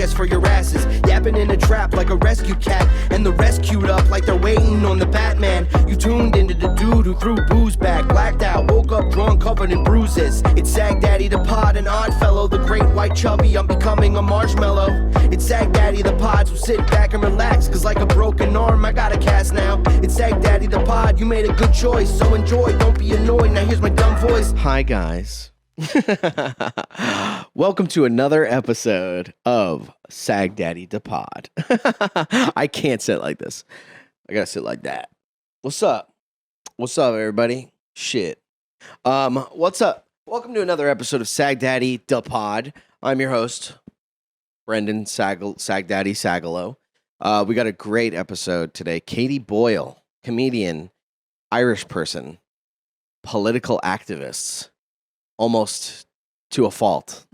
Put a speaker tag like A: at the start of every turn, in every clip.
A: guess for your asses. Yapping in a trap like a rescue cat, and the rest queued up like they're waiting on the Batman. You tuned into the dude who threw booze back, blacked out, woke up drawn, covered in bruises. It's Sagdaddy the pod, an odd fellow, the great white chubby, I'm becoming a marshmallow. It's Sagdaddy the pod, so sit back and relax, cause like a broken arm, I got a cast now. It's Sagdaddy the pod, you made a good choice, so enjoy, don't be annoyed, now here's my dumb voice.
B: Hi guys. Welcome to another episode of Sagdaddy the pod. I can't sit like this. I gotta sit like that. What's up? What's up, everybody? Shit. What's up? Welcome to another episode of Sagdaddy the pod. I'm your host, Brendan Sagdaddy Sagalow. We got a great episode today. Katie Boyle, comedian, Irish person, political activist, almost to a fault,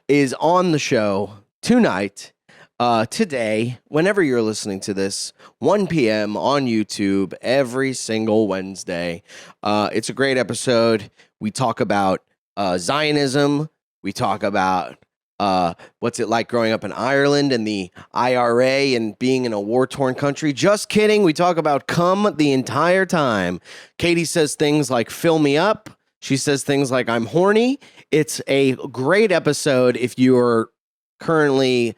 B: is on the show tonight, today, whenever you're listening to this, 1 p.m. on YouTube every single Wednesday. It's a great episode. We talk about Zionism. We talk about what's it like growing up in Ireland and the IRA and being in a war-torn country. Just kidding. We talk about cum the entire time. Katie says things like, fill me up. She says things like, I'm horny. It's a great episode if you're currently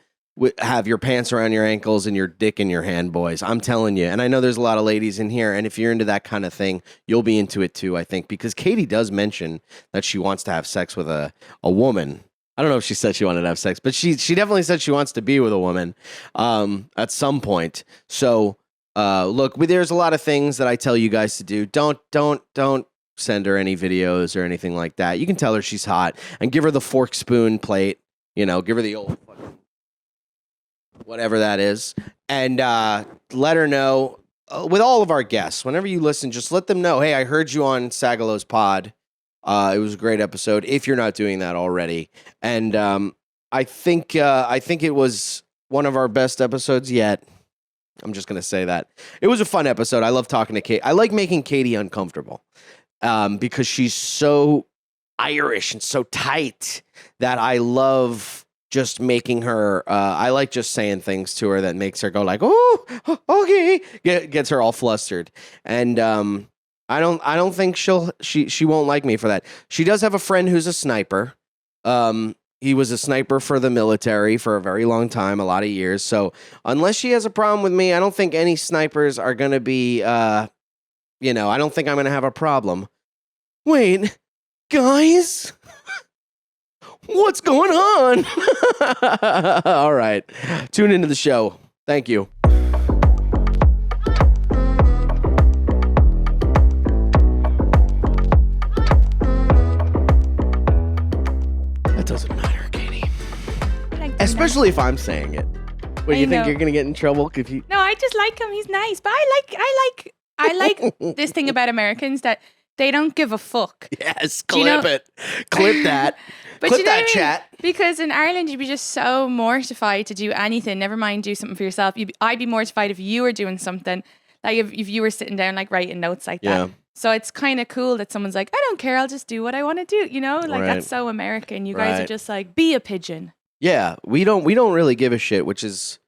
B: have your pants around your ankles and your dick in your hand, boys. I'm telling you. And I know there's a lot of ladies in here, and if you're into that kind of thing, you'll be into it too, I think, because Katie does mention that she wants to have sex with a woman. I don't know if she said she wanted to have sex, but she definitely said she wants to be with a woman at some point. So, look, there's a lot of things that I tell you guys to do. Don't send her any videos or anything like that. You can tell her she's hot and give her the fork spoon plate, give her the old fucking whatever that is, and let her know with all of our guests, whenever you listen, just let them know, hey, I heard you on Sagalow's pod. It was a great episode if you're not doing that already. And I think it was one of our best episodes yet. I'm just going to say that. It was a fun episode. I love talking to Kate. I like making Katie uncomfortable. Because she's so Irish and so tight that I love just making her, I like just saying things to her that makes her go like, oh, okay, gets her all flustered. And I don't think she won't like me for that. She does have a friend who's a sniper. He was a sniper for the military for a very long time, a lot of years. So unless she has a problem with me, I don't think any snipers are going to be, I don't think I'm going to have a problem. Wait, guys? What's going on? All right. Tune into the show. Thank you. That doesn't matter, Katie. Especially if I'm saying it. What, you think you're going to get in trouble if you...
C: No, I just like him. He's nice. But I like this thing about Americans that they don't give a fuck.
B: Yes, clip it. Clip that.
C: But
B: clip that chat.
C: Because in Ireland, you'd be just so mortified to do anything. Never mind do something for yourself. I'd be mortified if you were doing something. Like if you were sitting down, like writing notes like that. So it's kind of cool that someone's like, I don't care. I'll just do what I want to do. That's so American. You guys are just like, be a pigeon.
B: Yeah, we don't really give a shit, which is...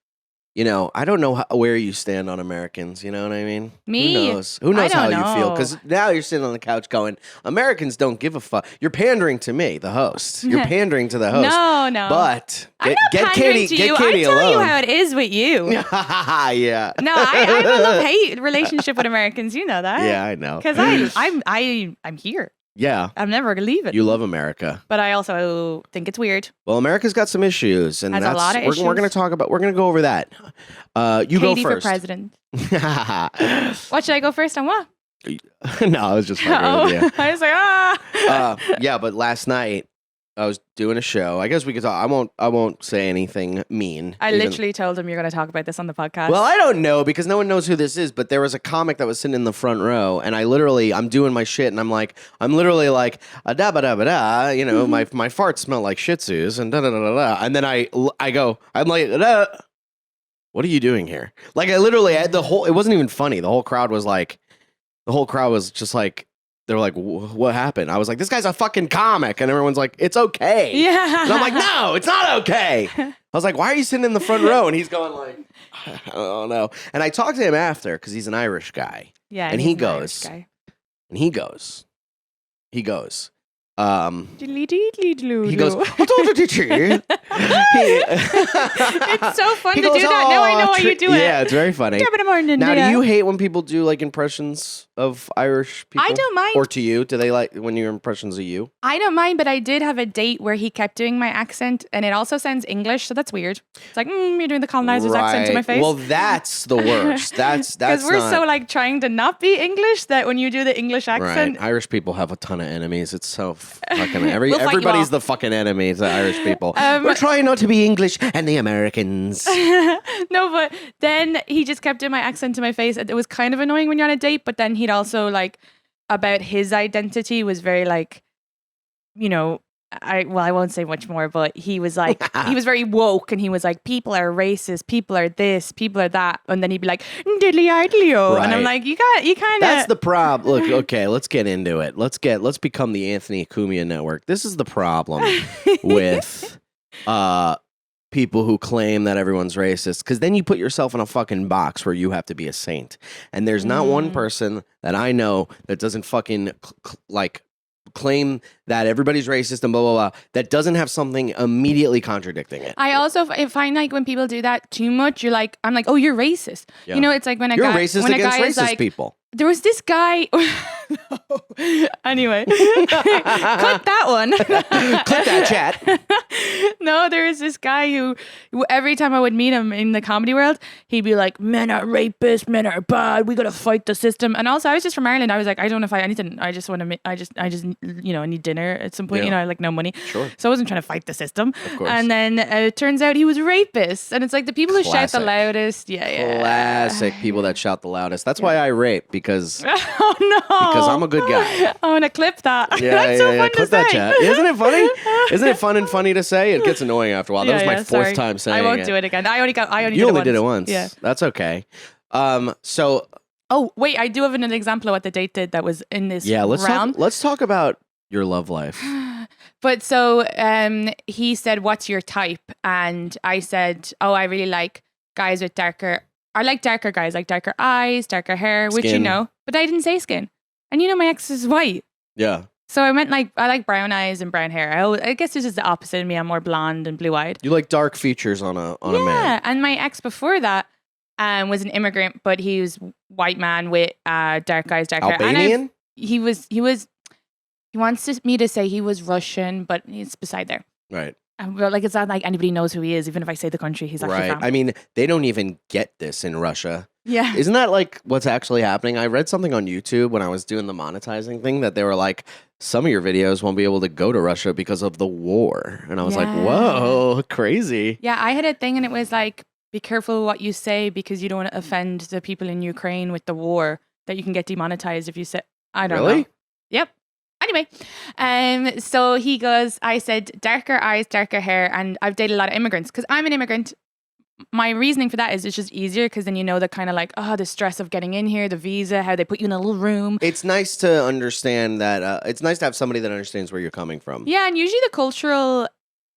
B: I don't know where you stand on Americans. You know what I mean?
C: Me?
B: Who knows how you feel? Because now you're sitting on the couch going, Americans don't give a fuck. You're pandering to me, the host. You're pandering to the host.
C: No.
B: But
C: I'm not pandering to you.
B: Katie
C: I tell
B: alone.
C: you how it is with you.
B: Yeah.
C: No, I have a love-hate relationship with Americans. You know that.
B: Yeah, I know.
C: Because I'm here.
B: Yeah.
C: I'm never going to leave it.
B: You love America.
C: But I also think it's weird.
B: Well, America's got some issues. And
C: has a lot of issues.
B: We're going to go over that. You
C: Katie
B: go first.
C: for president. What, should I go first on what?
B: No, I was just fucking with you.
C: I was like,
B: yeah, but last night I was doing a show. I guess we could talk. I won't say anything mean.
C: I literally told him you're going to talk about this on the podcast.
B: Well, I don't know because no one knows who this is, but there was a comic that was sitting in the front row, and I'm doing my shit, and I'm literally like, da ba da ba da, my farts smell like Shih Tzus, and da da da da da, and then I'm like, da. What are you doing here? Like I literally had it wasn't even funny. The whole crowd was just like, they're like, what happened? I was like, this guy's a fucking comic. And everyone's like, it's okay.
C: Yeah.
B: And I'm like, no, it's not okay. I was like, why are you sitting in the front row? And he's going like, I don't know. And I talked to him after because he's an Irish guy.
C: Yeah.
B: And he goes, he goes, he goes, I told you, teacher.
C: It's so fun to do that. Now I know why you do it.
B: Yeah, it's very funny. Now, do you hate when people do like impressions of Irish people?
C: I don't mind.
B: Or to you? Do they like when your impressions of you?
C: I don't mind, but I did have a date where he kept doing my accent and it also sounds English, so that's weird. It's like, you're doing the colonizer's accent to my face.
B: Well, that's the worst. That's
C: because we're so like trying to not be English that when you do the English accent.
B: Right. Irish people have a ton of enemies. It's so fucking everybody's the fucking enemy to Irish people. We're trying not to be English and the Americans.
C: No, but then he just kept doing my accent to my face. It was kind of annoying when you're on a date, but then he'd also like about his identity was very like, you know, I won't say much more, but he was like, he was very woke and he was like, people are racist, people are this, people are that. And then he'd be like, diddly idlio. And I'm like, you kind of.
B: That's the problem. Look, okay, let's get into it. Let's become the Anthony Cumia network. This is the problem with people who claim that everyone's racist, because then you put yourself in a fucking box where you have to be a saint. And there's not one person that I know that doesn't fucking claim that everybody's racist and blah, blah, blah, that doesn't have something immediately contradicting it.
C: I also find like when people do that too much, I'm like, oh, you're racist. Yeah. You know, it's like when
B: you're racist against racist
C: like,
B: people.
C: There was this guy. Anyway, cut that one.
B: Clip that chat.
C: No, there was this guy who every time I would meet him in the comedy world, he'd be like, men are rapists, men are bad, we gotta fight the system. And also I was just from Ireland. I was like, I don't want to fight anything. I just want to I just you know, I need dinner at some point. Yeah. You know, I like no money.
B: Sure.
C: So I wasn't trying to fight the system.
B: Of course.
C: And then it turns out he was rapist. And it's like the people who shout the loudest. Yeah.
B: Classic people that shout the loudest. That's why I rape, because
C: oh no,
B: because I'm a good guy.
C: I want to clip that.
B: Yeah,
C: That's so fun
B: clip
C: to
B: that
C: say.
B: chat. Isn't it funny? Isn't it fun and funny to say? It gets annoying after a while. That was my fourth time saying it.
C: I won't do it again. I only
B: did it once. Yeah, that's okay. So.
C: Oh wait, I do have an example of what the date did that was in this realm.
B: Let's talk about your love life.
C: But so he said, "What's your type?" And I said, "Oh, I really like guys with I like darker guys, like darker eyes, darker hair, which you know." But I didn't say skin. And you know my ex is white.
B: Yeah.
C: So I meant like, I like brown eyes and brown hair. I guess this is the opposite of me. I'm more blonde and blue-eyed.
B: You like dark features on a man.
C: Yeah, and my ex before that was an immigrant, but he was white man with dark eyes, dark hair.
B: Albanian?
C: He wants me to say he was Russian, but it's beside there.
B: Right.
C: Like, it's not like anybody knows who he is, even if I say the country he's actually from.
B: I mean, they don't even get this in Russia.
C: Yeah.
B: Isn't that like what's actually happening? I read something on YouTube when I was doing the monetizing thing that they were like, some of your videos won't be able to go to Russia because of the war. And I was like, whoa, crazy.
C: Yeah, I had a thing and it was like, be careful what you say because you don't want to offend the people in Ukraine with the war, that you can get demonetized if you say, I don't know. Yep. Anyway, so he goes, I said, darker eyes, darker hair, and I've dated a lot of immigrants because I'm an immigrant. My reasoning for that is it's just easier because then you know the kind of like, the stress of getting in here, the visa, how they put you in a little room.
B: It's nice to understand that, it's nice to have somebody that understands where you're coming from.
C: Yeah, and usually the cultural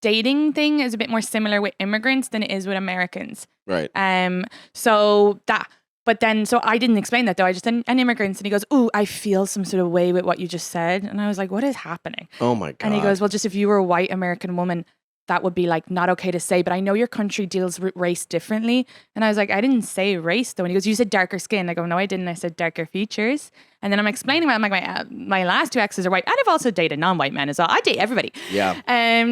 C: dating thing is a bit more similar with immigrants than it is with Americans.
B: Right.
C: But then, so I didn't explain that though. I just said, an immigrant. And he goes, "Ooh, I feel some sort of way with what you just said." And I was like, what is happening?
B: Oh my God.
C: And he goes, well, just if you were a white American woman, that would be like not okay to say. But I know your country deals with race differently. And I was like, I didn't say race though. And he goes, you said darker skin. I go, no, I didn't. I said darker features. And then I'm explaining, I'm like, my last two exes are white. And I've also dated non-white men as well. I date everybody.
B: Yeah.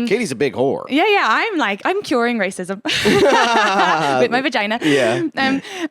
B: Katie's a big whore.
C: Yeah. I'm curing racism with my vagina.
B: Yeah.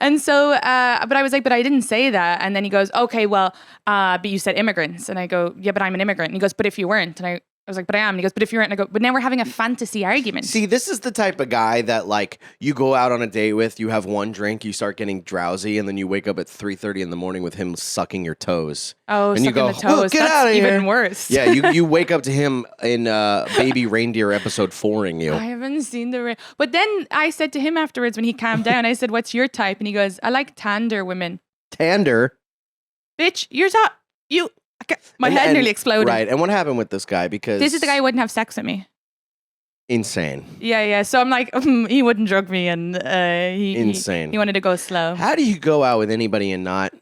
C: And so, but I was like, but I didn't say that. And then he goes, okay, well, but you said immigrants. And I go, yeah, but I'm an immigrant. And he goes, but if you weren't. And I was like, but I am. And he goes, but if you weren't. And I go, but now we're having a fantasy argument.
B: See, this is the type of guy that like you go out on a date with, you have one drink, you start getting drowsy, and then you wake up at 3:30 in the morning with him sucking your toes.
C: Oh,
B: and
C: sucking
B: you go,
C: the toes.
B: Get
C: That's
B: out of
C: even
B: here.
C: worse.
B: Yeah, you wake up to him in Baby Reindeer episode 4ing you.
C: I haven't seen but then I said to him afterwards when he calmed down, I said, what's your type? And he goes, I like tander women.
B: Tander?
C: Bitch, My head nearly exploded.
B: Right. And what happened with this guy? Because
C: This is the guy who wouldn't have sex with me.
B: Insane.
C: Yeah. So I'm like, he wouldn't drug me, and
B: Insane.
C: He wanted to go slow.
B: How do you go out with anybody and not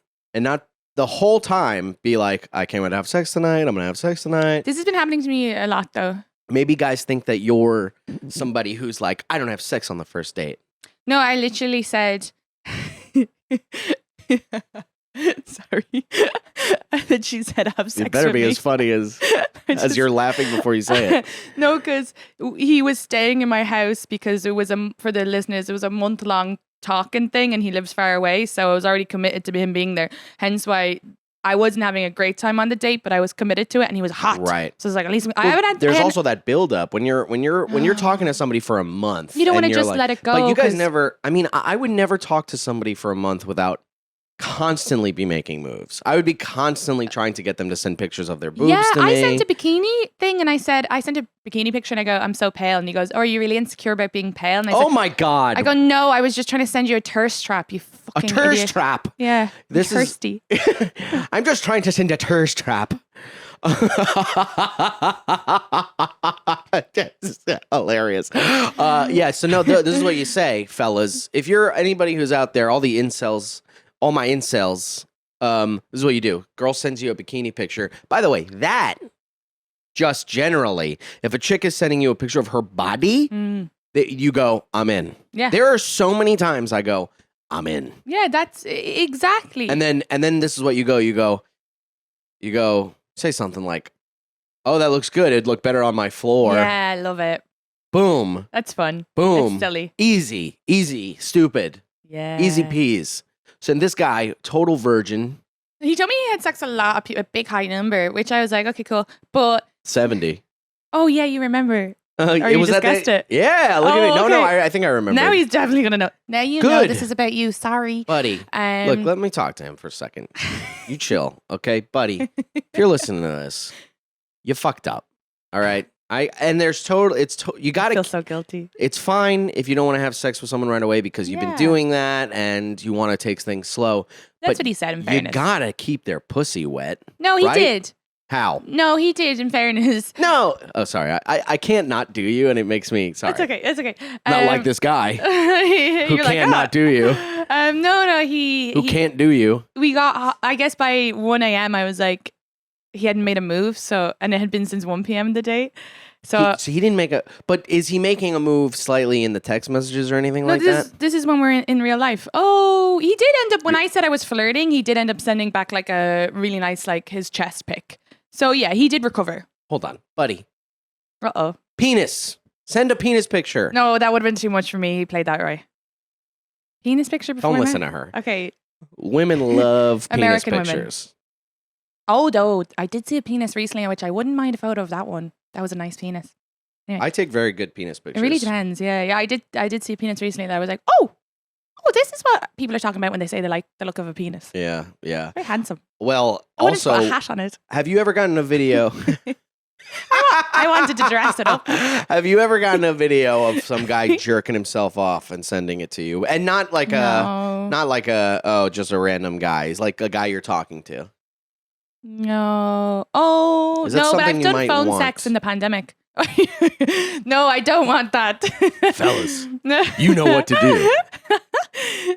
B: the whole time be like, I can't wait to have sex tonight. I'm gonna have sex tonight.
C: This has been happening to me a lot, though.
B: Maybe guys think that you're somebody who's like, I don't have sex on the first date.
C: No, I literally said. Sorry. That she said have sex with me.
B: It better be as funny as you're laughing before you say it.
C: No, because he was staying in my house because it was for the listeners, it was a month-long talking thing, and he lives far away, so I was already committed to him being there. Hence why I wasn't having a great time on the date, but I was committed to it, and he was hot.
B: Right.
C: So it's like, at least I haven't had.
B: There's also that build up when you're talking to somebody for a month.
C: You don't want to
B: and
C: just
B: you're
C: let it go.
B: But you guys never. I mean, I would never talk to somebody for a month without constantly be making moves. I would be constantly trying to get them to send pictures of their boobs to me.
C: I sent a bikini thing, and I sent a bikini picture, and I go, I'm so pale, and he goes, oh, are you really insecure about being pale? And I said,
B: oh my god!
C: I go, no, I was just trying to send you a thirst trap. You fucking
B: a thirst
C: idiot.
B: trap.
C: Yeah,
B: this
C: thirsty.
B: I'm just trying to send a thirst trap. This is hilarious. Yeah. So no, this is what you say, fellas. If you're anybody who's out there, all the incels. All my incels, this is what you do. Girl sends you a bikini picture. By the way, that just generally, if a chick is sending you a picture of her body, you go, I'm in.
C: Yeah.
B: There are so many times I go, I'm in.
C: Yeah, that's exactly.
B: And then this is what you go. You go, say something like, oh, that looks good. It'd look better on my floor.
C: Yeah, I love it.
B: Boom.
C: That's fun.
B: Boom.
C: That's silly.
B: Easy, stupid.
C: Yeah.
B: Easy peas. So this guy, total virgin.
C: He told me he had sex a lot, a big high number, which I was like, okay, cool. But
B: 70.
C: Oh yeah, you remember? Or
B: It
C: you
B: was
C: just
B: that
C: guessed it?
B: Yeah, look at me. No,
C: okay.
B: I think I remember.
C: Now he's definitely gonna know. Now you know
B: Good.
C: this is about you. Sorry,
B: buddy. Look, let me talk to him for a second. You chill, okay, buddy? If you're listening to this, you fucked up. All right. You gotta
C: feel so guilty.
B: It's fine if you don't want to have sex with someone right away because you've been doing that and you want to take things slow.
C: That's what he said, in fairness.
B: You gotta keep their pussy wet.
C: No, he did.
B: How?
C: No, he did, in fairness.
B: No. Oh, sorry. I can't not do you, and it makes me sorry.
C: It's okay.
B: Not like this guy who can't not do you.
C: No,
B: who can't do you.
C: We got, I guess by 1 a.m. I was like, he hadn't made a move, and it had been since 1 p.m. the day. So
B: he didn't make but is he making a move slightly in the text messages or anything like that?
C: This is when we're in real life. Oh, he did end up, when I said I was flirting, he did end up sending back like a really nice, like his chest pic. So yeah, he did recover.
B: Hold on, buddy.
C: Uh-oh.
B: Penis. Send a penis picture.
C: No, that would have been too much for me. He played that right. Penis picture before
B: Don't listen to her.
C: Okay.
B: Women love
C: American
B: penis pictures.
C: Women. Oh, no. I did see a penis recently, which I wouldn't mind a photo of that one. That was a nice penis. Anyway.
B: I take very good penis pictures.
C: It really depends. Yeah. I did see a penis recently that I was like, oh, this is what people are talking about when they say they like the look of a penis.
B: Yeah.
C: Very handsome.
B: Well,
C: I
B: also,
C: put a hat on it.
B: Have you ever gotten a video?
C: I wanted to dress it up.
B: Have you ever gotten a video of some guy jerking himself off and sending it to you? And not like just a random guy. He's like a guy you're talking to.
C: No. Oh, no, but I've done phone sex in the pandemic. No, I don't want that.
B: Fellas, you know what to do.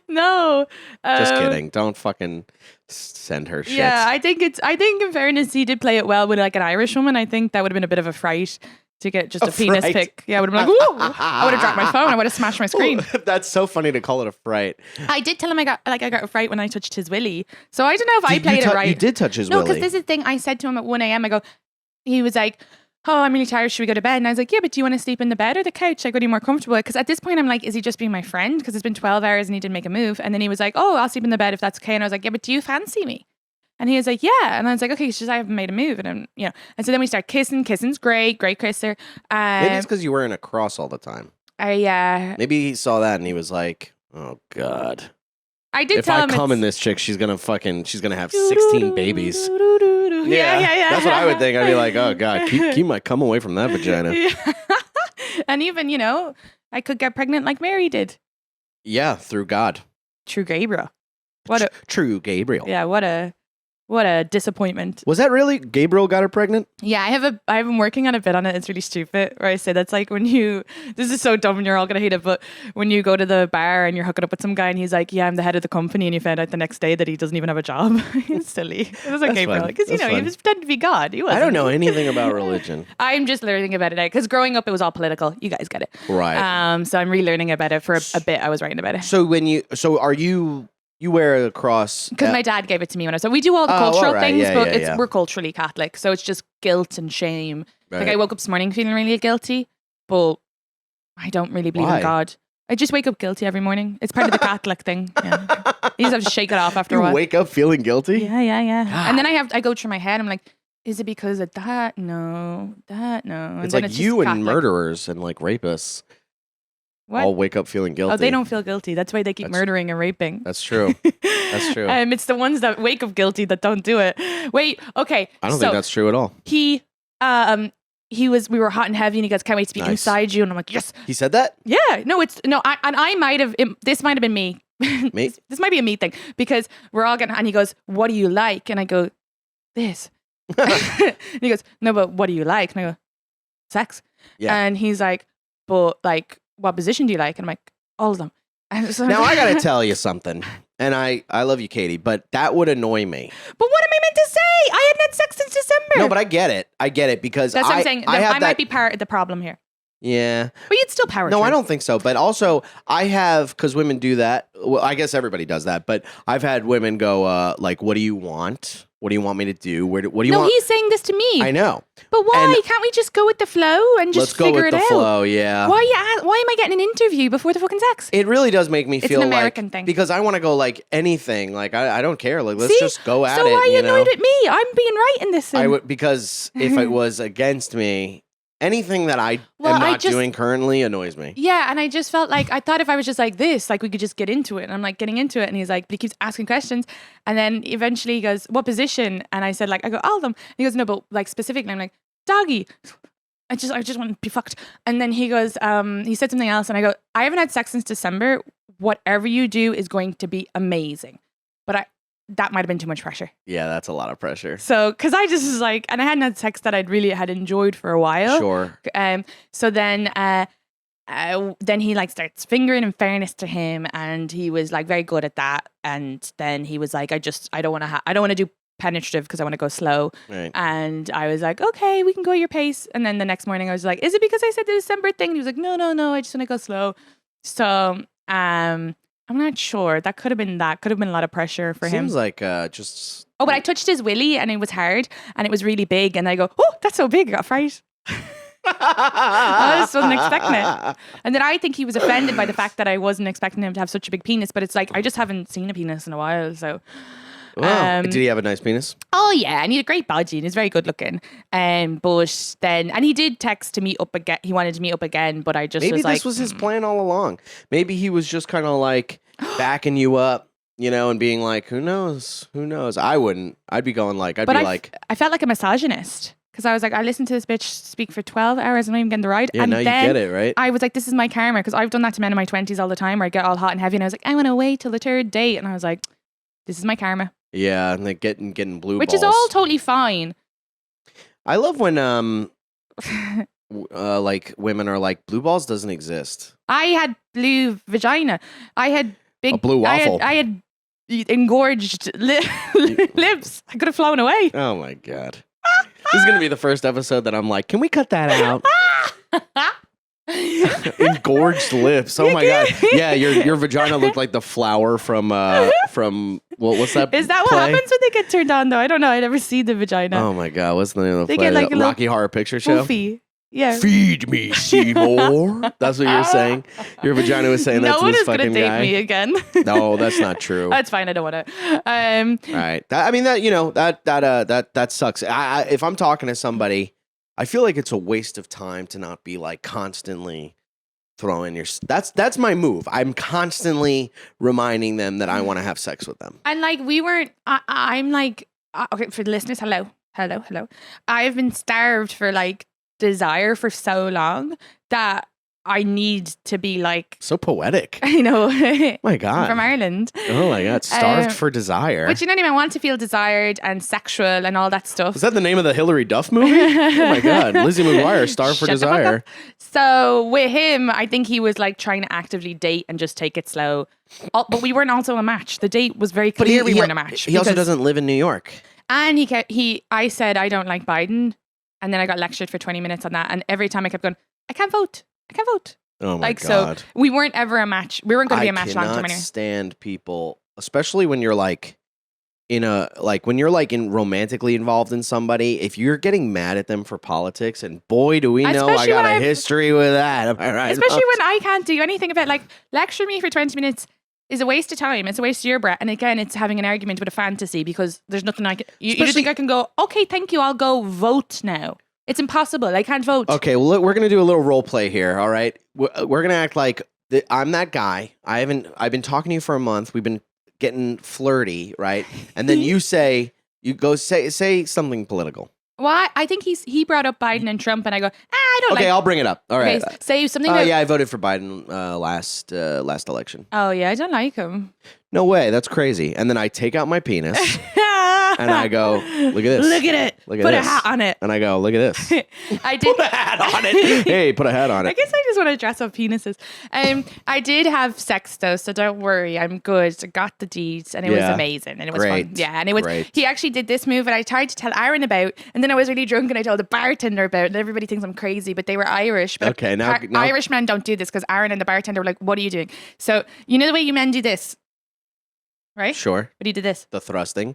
C: No.
B: Just kidding. Don't fucking send her shit.
C: Yeah, I think in fairness, he did play it well with like an Irish woman. I think that would have been a bit of a fright to get just a penis pic. Yeah, I would have been like, whoa. I would have dropped my phone. I would have smashed my screen.
B: That's so funny to call it a fright.
C: I did tell him I got a fright when I touched his willy. So I don't know if I played it right.
B: You did touch his willy.
C: No, because this is the thing. I said to him at 1 a.m. He was like, oh, I'm really tired. Should we go to bed? And I was like, yeah, but do you want to sleep in the bed or the couch? Like, what are you more comfortable with? Because at this point, I'm like, is he just being my friend? Because it's been 12 hours and he didn't make a move. And then he was like, oh, I'll sleep in the bed if that's okay. And I was like, yeah, but do you fancy me? And he was like, yeah. And I was like, okay, it's just I haven't made a move. And I'm, and so then we start kissing. Kissing's great kisser.
B: Maybe it's because you're wearing a cross all the time. Maybe he saw that and he was like, oh, God.
C: I did tell him
B: if I come in this chick, she's gonna have 16 babies. Yeah. That's what I would think. I'd be like, oh God, keep my cum away from that vagina.
C: Yeah. And even, I could get pregnant like Mary did.
B: Yeah, through God.
C: True Gabriel.
B: True Gabriel.
C: Yeah, what a What a disappointment.
B: Was that really Gabriel got her pregnant?
C: Yeah, I've been working on a bit on it. It's really stupid. Where I say that's like when this is so dumb and you're all gonna hate it, but when you go to the bar and you're hooking up with some guy and he's like, yeah, I'm the head of the company, and you find out the next day that he doesn't even have a job. It's silly. It was like Gabriel because he was pretending to be God. He wasn't.
B: I don't know anything about religion.
C: I'm just learning about it now because growing up it was all political. You guys get it,
B: right?
C: So I'm relearning about it for a bit. I was writing about it.
B: So are you? You wear a cross
C: because my dad gave it to me when I was. So we do all the cultural things, but we're culturally Catholic, so it's just guilt and shame. Right. Like I woke up this morning feeling really guilty, but I don't really believe in God. I just wake up guilty every morning. It's part of the Catholic thing. Yeah. You just have to shake it off after a while.
B: You wake up feeling guilty?
C: Yeah. God. And then I go through my head. I'm like, is it because of that? No, that no.
B: And it's like you and murderers and like rapists. What? All wake up feeling guilty.
C: Oh, they don't feel guilty. That's why they keep murdering and raping.
B: That's true. That's true.
C: It's the ones that wake up guilty that don't do it. Wait, okay.
B: I don't think that's true at all.
C: We were hot and heavy and he goes, can't wait to be inside you. And I'm like, yes.
B: He said that?
C: Yeah. I might have, this might have been me. Me? This might be a me thing because we're all getting, and he goes, what do you like? And I go, this. And he goes, no, but what do you like? And I go, sex. Yeah. And he's like, but like, what position do you like? And I'm like, all of them. So
B: now I gotta tell you something, and I love you, Katie, but that would annoy me.
C: But what am I meant to say? I hadn't had sex since December.
B: No, but I get it because
C: that's what I'm saying. I might be part of the problem here.
B: Yeah,
C: but you'd still power.
B: No, I don't think so. But also, I have because women do that. Well, I guess everybody does that. But I've had women go like, "What do you want? What do you want me to do? What do you want?"
C: No, he's saying this to me.
B: I know.
C: But why? And can't we just go with the flow and just figure it out?
B: Let's go with the flow, yeah.
C: Why am I getting an interview before the fucking sex?
B: It really does make me feel
C: an American thing.
B: Because I want to go like anything. Like I don't care. Like let's just go at it.
C: So why are you annoyed at me? I'm being right in this.
B: I would because if it was against me. Anything that I am not doing currently annoys me.
C: Yeah, and I just felt like, I thought if I was just like this, like we could just get into it. And I'm like getting into it. And he's like, but he keeps asking questions. And then eventually he goes, what position? And I said like, I go, all of them. And he goes, no, but like specifically. I'm like, doggy. I just want to be fucked. And then he goes, he said something else. And I go, I haven't had sex since December. Whatever you do is going to be amazing. But that might have been too much pressure.
B: Yeah, that's a lot of pressure.
C: So, because I just was like, and I hadn't had sex that I'd really had enjoyed for a while.
B: Sure.
C: So then he like starts fingering, in fairness to him, and he was like very good at that. And then he was like, I don't want to do penetrative because I want to go slow.
B: Right.
C: And I was like, okay, we can go at your pace. And then the next morning I was like, is it because I said the December thing? And he was like, no, I just want to go slow. So, I'm not sure. That could have been a lot of pressure for him.
B: Seems like just...
C: Oh, but I touched his willy and it was hard and it was really big. And I go, oh, that's so big. I got fright. I just wasn't expecting it. And then I think he was offended by the fact that I wasn't expecting him to have such a big penis. But it's like, I just haven't seen a penis in a while. So...
B: Wow. Did he have a nice penis?
C: Oh yeah, and he had a great body and he's very good looking. But then, and he did text to meet up again. He wanted to meet up again, but I just
B: maybe
C: was like,
B: this was his plan all along. Maybe he was just kind of like backing you up, and being like, who knows? I wouldn't. I'd be going like, I
C: felt like a misogynist. Because I was like, I listened to this bitch speak for 12 hours and I'm not even getting the ride.
B: Yeah,
C: and
B: now
C: then
B: you get it, right?
C: I was like, this is my karma. Because I've done that to men in my 20s all the time where I get all hot and heavy. And I was like, I want to wait till the third date. And I was like, this is my karma.
B: Yeah, and like getting blue balls.
C: Which is all totally fine.
B: I love when like women are like, blue balls doesn't exist.
C: I had blue vagina. I had big...
B: A blue waffle.
C: I had engorged lips. I could have flown away.
B: Oh my God. This is going to be the first episode that I'm like, can we cut that out? Engorged lips. Oh my God. Yeah, your vagina looked like the flower from what's that?
C: Is that
B: play?
C: What happens when they get turned on though? I don't know. I never see the vagina.
B: Oh my God. What's the name of the
C: they
B: play?
C: Get like
B: the Rocky Horror Picture Show?
C: Poofy. Yeah.
B: Feed me, Seymour. That's what you're saying. Your vagina was saying that to this fucking guy.
C: No one is gonna date me again.
B: No, that's not true.
C: That's fine. I don't want to.
B: All right. That sucks. If I'm talking to somebody, I feel like it's a waste of time to not be like constantly throwing your... That's my move. I'm constantly reminding them that I want to have sex with them.
C: And like we weren't... I'm like... okay, for the listeners, hello. I've been starved for like desire for so long that I need to be like,
B: So poetic.
C: I know,
B: My God.
C: from Ireland.
B: Oh my God. Starved for desire.
C: But you know what I mean? I want to feel desired and sexual and all that stuff.
B: Is that the name of the Hillary Duff movie? Oh my God. Lizzie McGuire, Starved for
C: Shut the fuck
B: Desire.
C: up. So with him, I think he was like trying to actively date and just take it slow. But we weren't also a match. The date was very clear we weren't a match.
B: He also doesn't live in New York.
C: And I said, I don't like Biden. And then I got lectured for 20 minutes on that. And every time I kept going, I can't vote. I can't vote.
B: Oh my
C: like,
B: God.
C: So we weren't ever a match. We weren't going to be a match long term
B: I cannot
C: anyway.
B: stand people, especially when you're like when you're like romantically involved in somebody, if you're getting mad at them for politics, and boy, do we know I got a history with that. Am I right?
C: Especially when I can't do anything about like lecture me for 20 minutes is a waste of time. It's a waste of your breath. And again, it's having an argument with a fantasy because there's nothing I can. You just think I can go, okay, thank you, I'll go vote now. It's impossible. I can't vote.
B: Okay, well, we're going to do a little role play here, all right? We're going to act like I'm that guy. I've been talking to you for a month. We've been getting flirty, right? And then you say something political.
C: Well, I think he brought up Biden and Trump, and I go, I don't like.
B: Okay, I'll bring it up. All right.
C: Okay, say something about.
B: Yeah, I voted for Biden last election.
C: Oh, yeah, I don't like him.
B: No way, that's crazy. And then I take out my penis and I go, look at this.
C: Look at it.
B: Look at
C: Put
B: this.
C: a hat on it.
B: And I go, look at this.
C: I did.
B: Put a hat on it. Hey, put a hat on it.
C: I guess I just want to dress up penises. I did have sex though, so don't worry. I'm good. I got the deeds and it was amazing and it was fun. Yeah, and it was.
B: Great.
C: He actually did this move and I tried to tell Aaron about, and then I was really drunk and I told the bartender about it. And everybody thinks I'm crazy, but they were Irish. But
B: okay, now
C: Irish men don't do this because Aaron and the bartender were like, "What are you doing?" So you know the way you men do this, right?
B: Sure.
C: But he did this.
B: The thrusting.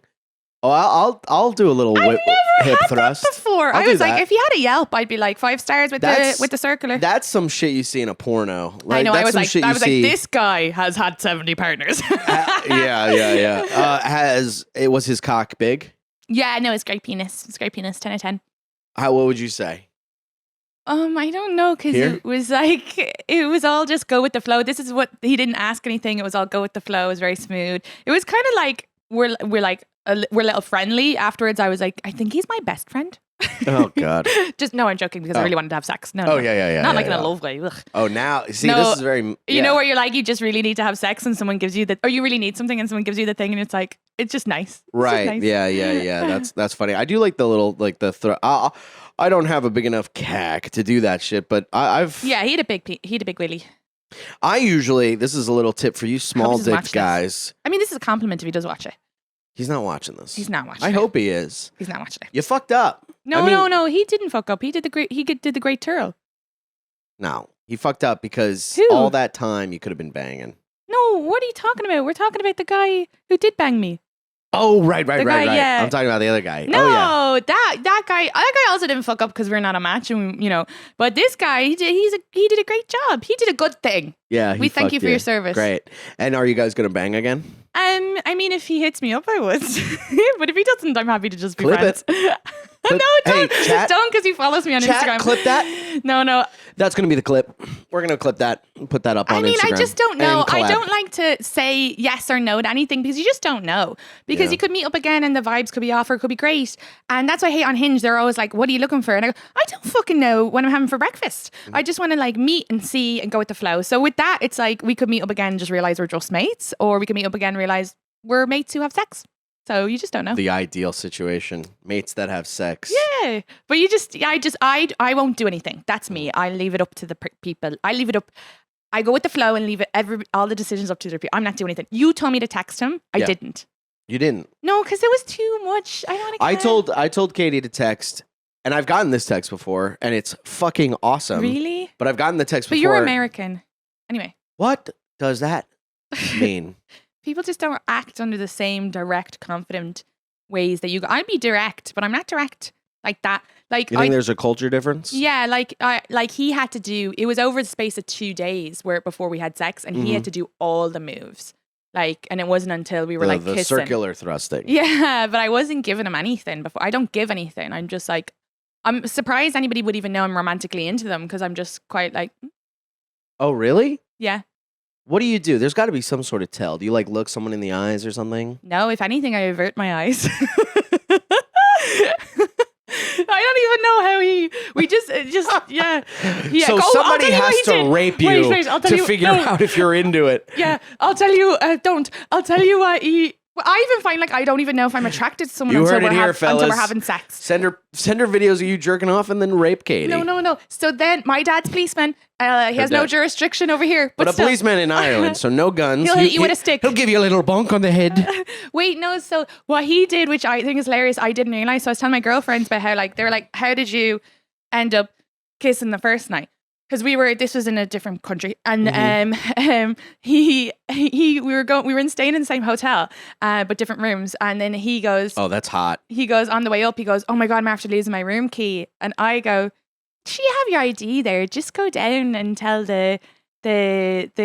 B: Oh, I'll do a little hip thrust
C: Before I was like, if he had a Yelp, I'd be like 5 stars with the circular.
B: That's some shit you see in a porno.
C: Like, I know. I was like,
B: this
C: this guy has had 70 partners.
B: Yeah. Was his cock big?
C: Yeah, no, it's great penis. It's great penis. 10 out of 10.
B: What would you say?
C: I don't know, because it was like, it was all just go with the flow. This is what, he didn't ask anything. It was all go with the flow. It was very smooth. It was kind of like, we're a little friendly. Afterwards, I was like, I think he's my best friend.
B: Oh, God.
C: No, I'm joking because I really wanted to have sex. No.
B: Yeah.
C: Not like in a love way. Ugh.
B: Oh, now, see, this is very...
C: You know where you're like, you just really need to have sex and someone gives you or you really need something and someone gives you the thing and it's like, it's just nice.
B: Right.
C: Nice.
B: Yeah. That's funny. I do like the little, like the... I don't have a big enough cack to do that shit, but I've...
C: Yeah, he had a big willy.
B: I usually... This is a little tip for you small dick guys.
C: I mean, this is a compliment if he does watch it.
B: He's not watching this.
C: He's not watching
B: I hope he is.
C: He's not watching it.
B: You fucked up.
C: No. He didn't fuck up. He did the great twirl.
B: No. He fucked up because all that time you could have been banging.
C: No, what are you talking about? We're talking about the guy who did bang me.
B: Oh, right.
C: Yeah.
B: I'm talking about the other guy.
C: No, that guy also didn't fuck up because we're not a match, and But this guy, he did a great job. He did a good thing.
B: Yeah,
C: we thank you for your service.
B: Great. And are you guys gonna bang again?
C: I mean, if he hits me up, I would. But if he doesn't, I'm happy to just be friends. No, don't.
B: Hey, chat,
C: don't, because he follows me on Instagram.
B: Clip that.
C: No.
B: That's going to be the clip. We're going to clip that and put that up on Instagram.
C: I just don't know. I don't like to say yes or no to anything because you just don't know. Because you could meet up again and the vibes could be off or it could be great. And that's why I hate on Hinge. They're always like, what are you looking for? And I go, I don't fucking know what I'm having for breakfast. I just want to like meet and see and go with the flow. So with that, it's like we could meet up again and just realize we're just mates, or we could meet up again and realize we're mates who have sex. So you just don't know.
B: The ideal situation. Mates that have sex.
C: Yeah. But I won't do anything. That's me. I leave it up to the people. I go with the flow and leave all the decisions up to the people. I'm not doing anything. You told me to text him. I didn't.
B: You didn't?
C: No, because it was too much. I don't want to
B: I told Katie to text, and I've gotten this text before, and it's fucking awesome.
C: Really?
B: But I've gotten the text before.
C: But you're American. Anyway.
B: What does that mean?
C: People just don't act under the same direct, confident ways that you go. I'd be direct, but I'm not direct like that. Like,
B: you think there's a culture difference?
C: Yeah, like he had to do. It was over the space of 2 days before we had sex, and he had to do all the moves. Like, and it wasn't until we were like
B: the
C: kissing.
B: Circular thrusting.
C: Yeah, but I wasn't giving him anything before. I don't give anything. I'm just like, I'm surprised anybody would even know I'm romantically into them because I'm just quite like.
B: Oh, really?
C: Yeah.
B: What do you do? There's got to be some sort of tell. Do you like look someone in the eyes or something?
C: No, if anything, I avert my eyes. I don't even know how we just Yeah.
B: So
C: I'll
B: somebody
C: tell you what
B: has
C: he
B: to
C: did.
B: rape you
C: Wait, I'll tell
B: to
C: you.
B: figure
C: No.
B: out if you're into it.
C: Yeah, I'll tell you. Don't. I'll tell you what he. Well, I even find like I don't even know if I'm attracted to someone
B: You
C: until
B: heard it here, fellas.
C: until we're having sex.
B: Send her videos of you jerking off and then rape Katie.
C: No. So then my dad's policeman. He has no jurisdiction over here.
B: But a
C: still.
B: policeman in Ireland, so no guns.
C: He'll hit you with a stick.
B: He'll give you a little bonk on the head.
C: Wait, no. So what he did, which I think is hilarious, I didn't realize. So I was telling my girlfriends about how like they were like, how did you end up kissing the first night? Because this was in a different country, and we were staying in the same hotel, but different rooms. And then he goes,
B: "Oh, that's hot."
C: He goes on the way up. He goes, "Oh my god, I'm after losing my room key." And I go, "Do you have your ID there? Just go down and tell the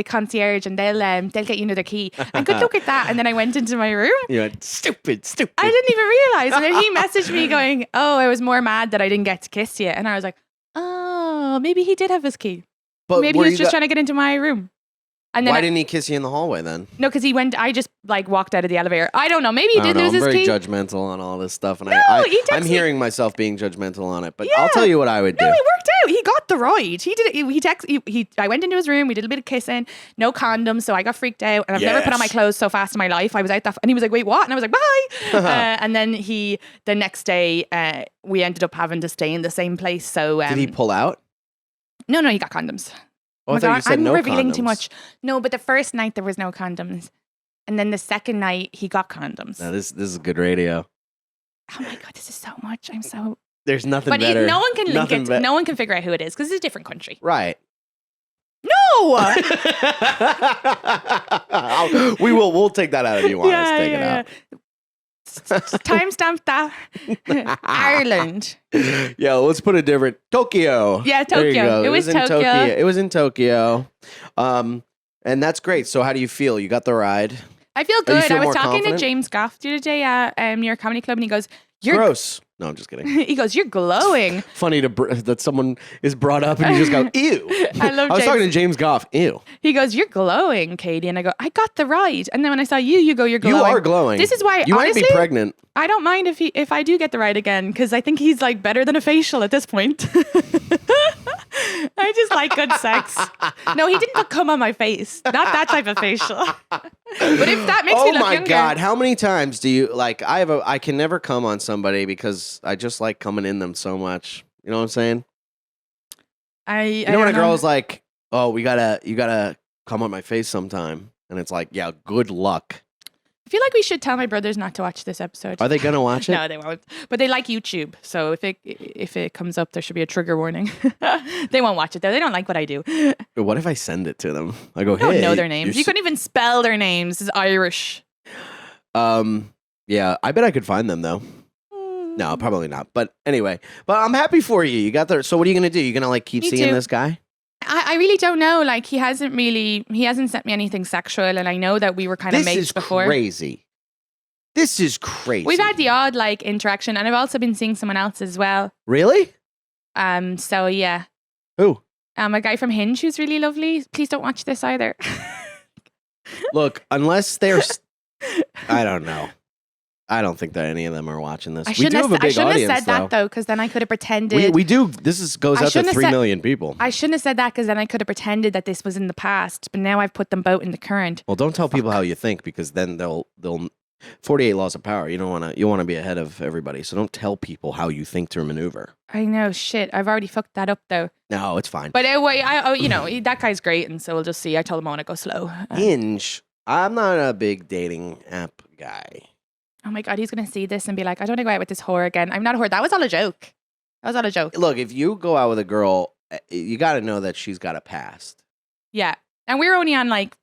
C: concierge, and they'll get you another key." And good luck at that. And then I went into my room.
B: You went, stupid.
C: I didn't even realize. And then he messaged me going, "Oh, I was more mad that I didn't get to kiss you." And I was like, "Oh, maybe he did have his key.
B: But
C: Maybe he was just trying to get into my room." And then
B: why didn't he kiss you in the hallway then?
C: No, because I just like walked out of the elevator. I don't know. Maybe he did lose his key.
B: I'm very judgmental on all this stuff, and
C: No,
B: I'm hearing myself being judgmental on it. But
C: Yeah.
B: I'll tell you what I would do.
C: No, it worked out. He got the ride. He did it. I went into his room. We did a bit of kissing. No condoms, so I got freaked out. And I've never put on my clothes so fast in my life. I was out and he was like, "Wait, what?" And I was like, "Bye." And then the next day, we ended up having to stay in the same place. So
B: did he pull out?
C: No, he got condoms.
B: Oh, I thought you said
C: I'm
B: no
C: revealing
B: condoms.
C: too much. No, but the first night there was no condoms, and then the second night he got condoms.
B: No, this is good radio.
C: Oh my god, this is so much. I'm so.
B: There's nothing
C: But
B: better.
C: no one can link
B: Nothing
C: it. No one can figure out who it is because it's a different country.
B: Right.
C: No.
B: We'll take that out if you want us to take it out.
C: Timestamp that. Ireland.
B: Yeah, let's put a different Tokyo.
C: Yeah,
B: There you
C: Tokyo.
B: go.
C: It was
B: in
C: Tokyo.
B: It was in Tokyo. And that's great. So how do you feel? You got the ride.
C: I feel
B: Oh, you
C: good.
B: feel
C: I was
B: more
C: talking
B: confident?
C: to James Goff the other day at New York Comedy Club, and he goes, "You're
B: Gross. No, I'm just kidding.
C: he goes, "You're glowing."
B: Funny that someone is brought up and you just go, ew.
C: I love
B: was
C: James.
B: talking to James Goff. Ew.
C: He goes, "You're glowing, Katie," and I go, "I got the ride." And then when I saw you go, "You're glowing."
B: You are glowing.
C: This is why
B: you
C: honestly,
B: might be pregnant.
C: I don't mind if I do get the ride again because I think he's like better than a facial at this point. I just like good sex. No, he didn't put cum on my face. Not that type of facial. But if that makes me look
B: Oh my
C: younger.
B: God. How many times do you like I can never come on somebody because I just like coming in them so much. You know what I'm saying?
C: You
B: You know when a girl's like, "Oh, you gotta come on my face sometime." And it's like, yeah, good luck.
C: I feel like we should tell my brothers not to watch this episode.
B: Are they gonna watch it?
C: No, they won't. But they like YouTube, so if it comes up, there should be a trigger warning. They won't watch it though. They don't like what I do.
B: But what if I send it to them? I go,
C: I don't
B: "Hey,
C: know their names. You couldn't even spell their names. It's Irish.
B: Yeah, I bet I could find them though. No, probably not. But anyway, but I'm happy for you. You got there. So what are you gonna do? You gonna like keep
C: Me
B: seeing
C: too.
B: this guy?
C: I really don't know. Like he hasn't sent me anything sexual, and I know that we were kind of
B: This
C: mates
B: is
C: before.
B: crazy. This is crazy.
C: We've had the odd like interaction, and I've also been seeing someone else as well.
B: Really?
C: So yeah.
B: Who?
C: A guy from Hinge who's really lovely. Please don't watch this either.
B: Look, unless they're, I don't know. I don't think that any of them are watching this.
C: I
B: We
C: shouldn't
B: do have a
C: have
B: big audience,
C: said that though, because then I could have pretended.
B: We do. This goes
C: I
B: out to
C: shouldn't have
B: 3
C: said-
B: million people.
C: I shouldn't have said that because then I could have pretended that this was in the past, but now I've put them both in the current.
B: Well, don't tell people how you think because then they'll 48 laws of power. You want to be ahead of everybody. So don't tell people how you think to maneuver.
C: I know, shit. I've already fucked that up though.
B: No, it's fine.
C: But anyway, that guy's great, and so we'll just see. I told him I want to go slow.
B: Hinge. I'm not a big dating app guy.
C: Oh my god, he's gonna see this and be like, "I don't want to go out with this whore again." I'm not a whore. That was all a joke. That was all a joke.
B: Look, if you go out with a girl, you got to know that she's got a past.
C: Yeah, and we're only on like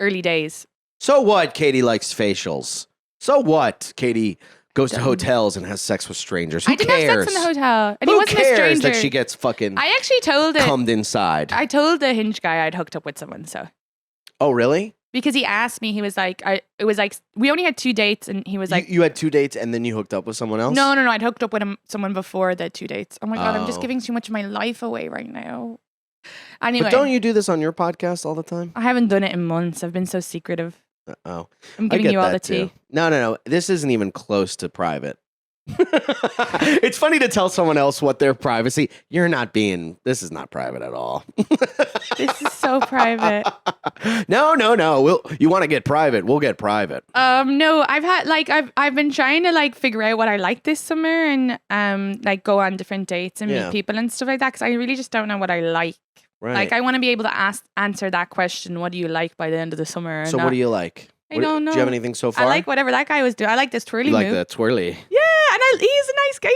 C: early days.
B: So what? Katie likes facials. So what? Katie goes to
C: Dumb.
B: hotels and has sex with strangers. Who
C: I didn't
B: cares?
C: have sex in the hotel, and he
B: Who
C: wasn't a
B: cares
C: stranger.
B: that she gets fucking
C: I actually told
B: cummed inside?
C: I told the Hinge guy I'd hooked up with someone. So
B: Oh, really?
C: because he asked me, he was like, it was like we only had 2 dates, and he was like,
B: you had 2 dates and then you hooked up with someone else?
C: No, I'd hooked up with someone before the 2 dates. Oh my god, I'm just
B: Oh.
C: giving too much of my life away right now. Anyway,
B: But don't you do this on your podcast all the time?
C: I haven't done it in months. I've been so secretive.
B: Oh,
C: I'm
B: I
C: giving
B: get
C: you all
B: that
C: the tea.
B: too. No. This isn't even close to private. It's funny to tell someone else what their privacy. This is not private at all.
C: This is so private.
B: No. You want to get private? We'll get private.
C: No, I've been trying to like figure out what I like this summer and like go on different dates and meet people and stuff like that because I really just don't know what I like.
B: Right.
C: Like I want to be able to answer that question. What do you like by the end of the summer?
B: So what do you like?
C: I don't know.
B: Do you have anything so far?
C: I like whatever that guy was doing. I like this twirly
B: like
C: move.
B: the twirly.
C: Yeah, and he's a nice guy.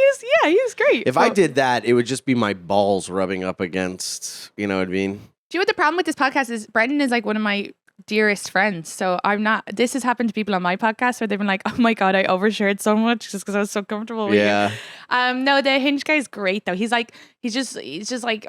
C: He was great.
B: If I did that, it would just be my balls rubbing up against, you know what I mean?
C: Do you know what the problem with this podcast is? Brendan is like one of my dearest friends. So I'm not, this has happened to people on my podcast where they've been like, oh my God, I overshared so much just because I was so comfortable with you. No, the Hinge guy's great though. He's just like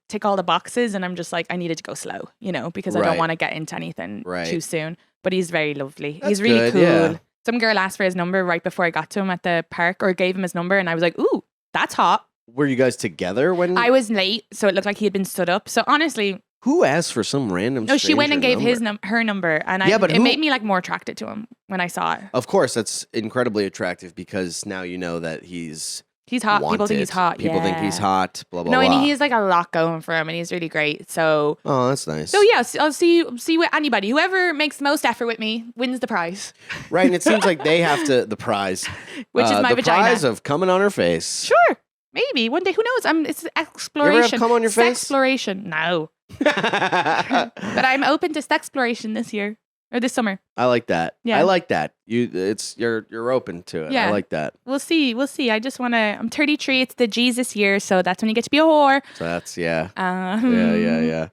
C: tick all the boxes and I'm just like, I needed to go slow, you know, because I don't want to get into anything too soon. But he's very lovely. He's really cool. Yeah. Some girl asked for his number right before I got to him at the park or gave him his number and I was like, ooh, that's hot.
B: Were you guys together when?
C: I was late, so it looked like he had been stood up. So honestly,
B: who asked for some random?
C: No, she went and gave her number, and it made me like more attracted to him when I saw it.
B: Of course, that's incredibly attractive because now you know that he's
C: hot.
B: Wanted.
C: People think he's hot.
B: People think he's hot. Blah blah.
C: No,
B: blah.
C: and he has like a lot going for him, and he's really great. So
B: that's nice.
C: So yeah, I'll see with anybody. Whoever makes the most effort with me wins the prize.
B: Right, and it seems like they have to the prize,
C: which is my
B: the
C: vagina.
B: Prize of coming on her face.
C: Sure, maybe one day. Who knows? It's exploration.
B: You ever have come on your face?
C: Exploration. No. But I'm open to sexploration this year or this summer.
B: I like that.
C: Yeah.
B: I like that. You're open to it.
C: Yeah.
B: I like that.
C: We'll see. I just want to. I'm 33. It's the Jesus year, so that's when you get to be a whore.
B: So that's yeah. Yeah.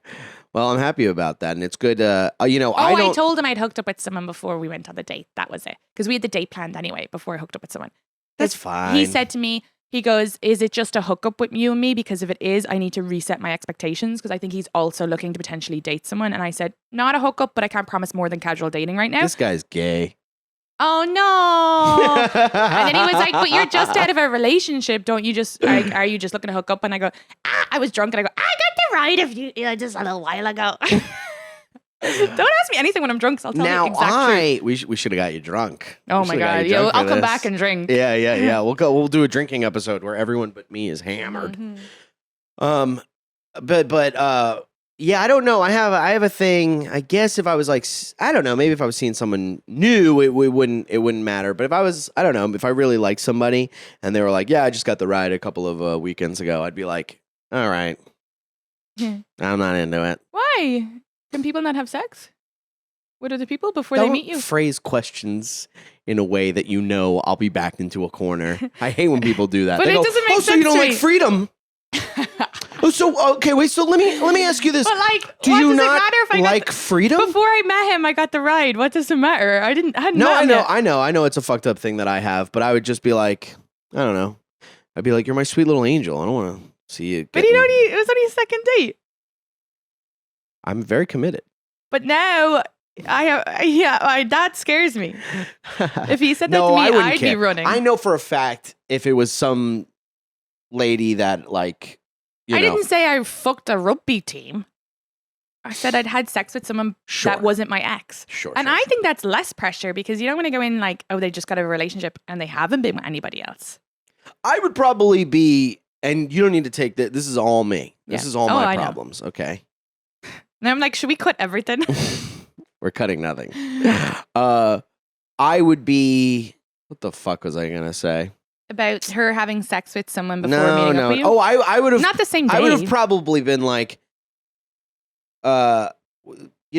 B: Well, I'm happy about that, and it's good. I
C: told him I'd hooked up with someone before we went on the date. That was it, because we had the date planned anyway before I hooked up with someone.
B: That's fine.
C: He said to me, he goes, is it just a hookup with you and me? Because if it is, I need to reset my expectations because I think he's also looking to potentially date someone. And I said, not a hookup, but I can't promise more than casual dating right now.
B: This guy's gay.
C: Oh, no. And then he was like, but you're just out of a relationship. Don't you just, are you just looking to hook up? And I go, I was drunk. And I go, I got the right of you just a little while ago. Don't ask me anything when I'm drunk, so I'll tell you exactly.
B: We should have got you drunk.
C: Oh my God. Yeah, I'll come back and drink.
B: Yeah. We'll do a drinking episode where everyone but me is hammered. Mm-hmm. Yeah, I don't know. I have a thing. I guess if I was like, I don't know, maybe if I was seeing someone new, it wouldn't matter. But if I was, I don't know, if I really liked somebody and they were like, yeah, I just got the ride a couple of weekends ago, I'd be like, all right, I'm not into it.
C: Why? Can people not have sex with other people before they meet you?
B: Don't phrase questions in a way that you know I'll be backed into a corner. I hate when people do that.
C: But
B: they
C: it doesn't make sense.
B: So you don't like freedom? Okay, wait. So let me ask you this.
C: But like,
B: do you not like freedom?
C: Before I met him, I got the ride. What does it matter? I hadn't met him yet.
B: I know. It's a fucked up thing that I have, but I would just be like, I don't know. I'd be like, you're my sweet little angel. I don't want to see you.
C: But it was only a second date.
B: I'm very committed.
C: But now that scares me. If he said that to me, I'd be running.
B: I know for a fact if it was some lady that like, I
C: didn't say I fucked a rugby team. I said I'd had sex with someone that wasn't my ex. And I think that's less pressure because you don't want to go in like, oh, they just got a relationship and they haven't been with anybody else.
B: I would probably be, and you don't need to take that. This is all me. This is all my problems. Okay.
C: And I'm like, should we cut everything?
B: We're cutting nothing. I would be, what the fuck was I going to say?
C: About her having sex with someone before meeting up with you?
B: Oh, I would have.
C: Not the same day.
B: I would have probably been like, I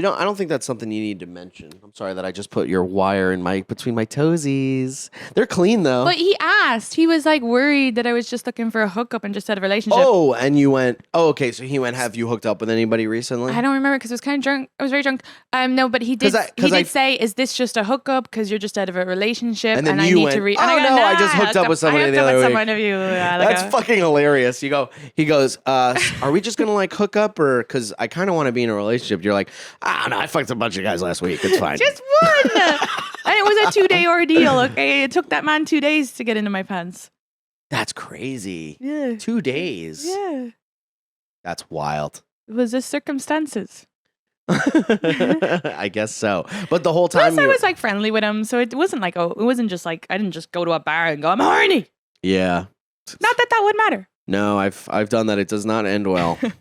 B: don't think that's something you need to mention. I'm sorry that I just put your wire in between my toesies. They're clean though.
C: But he asked. He was like worried that I was just looking for a hookup and just had a relationship.
B: Oh, and you went. Oh, okay. So he went. Have you hooked up with anybody recently?
C: I don't remember because I was kind of drunk. I was very drunk. No, but he did. He did say, "Is this just a hookup? Because you're just out of a relationship,
B: and then
C: I need to read."
B: Oh no, I just hooked up with somebody the other week. That's fucking hilarious. He goes, "Are we just gonna like hook up, or because I kind of want to be in a relationship?" You're like, "Ah, no, I fucked a bunch of guys last week. It's fine."
C: Just one. And it was a 2-day ordeal. Okay, it took that man 2 days to get into my pants.
B: That's crazy.
C: Yeah.
B: 2 days.
C: Yeah.
B: That's wild.
C: It was the circumstances.
B: I guess so. But the whole time
C: I was like friendly with him, so it wasn't like it wasn't just like I didn't just go to a bar and go, I'm horny.
B: Yeah.
C: Not that would matter.
B: No, I've done that. It does not end well. It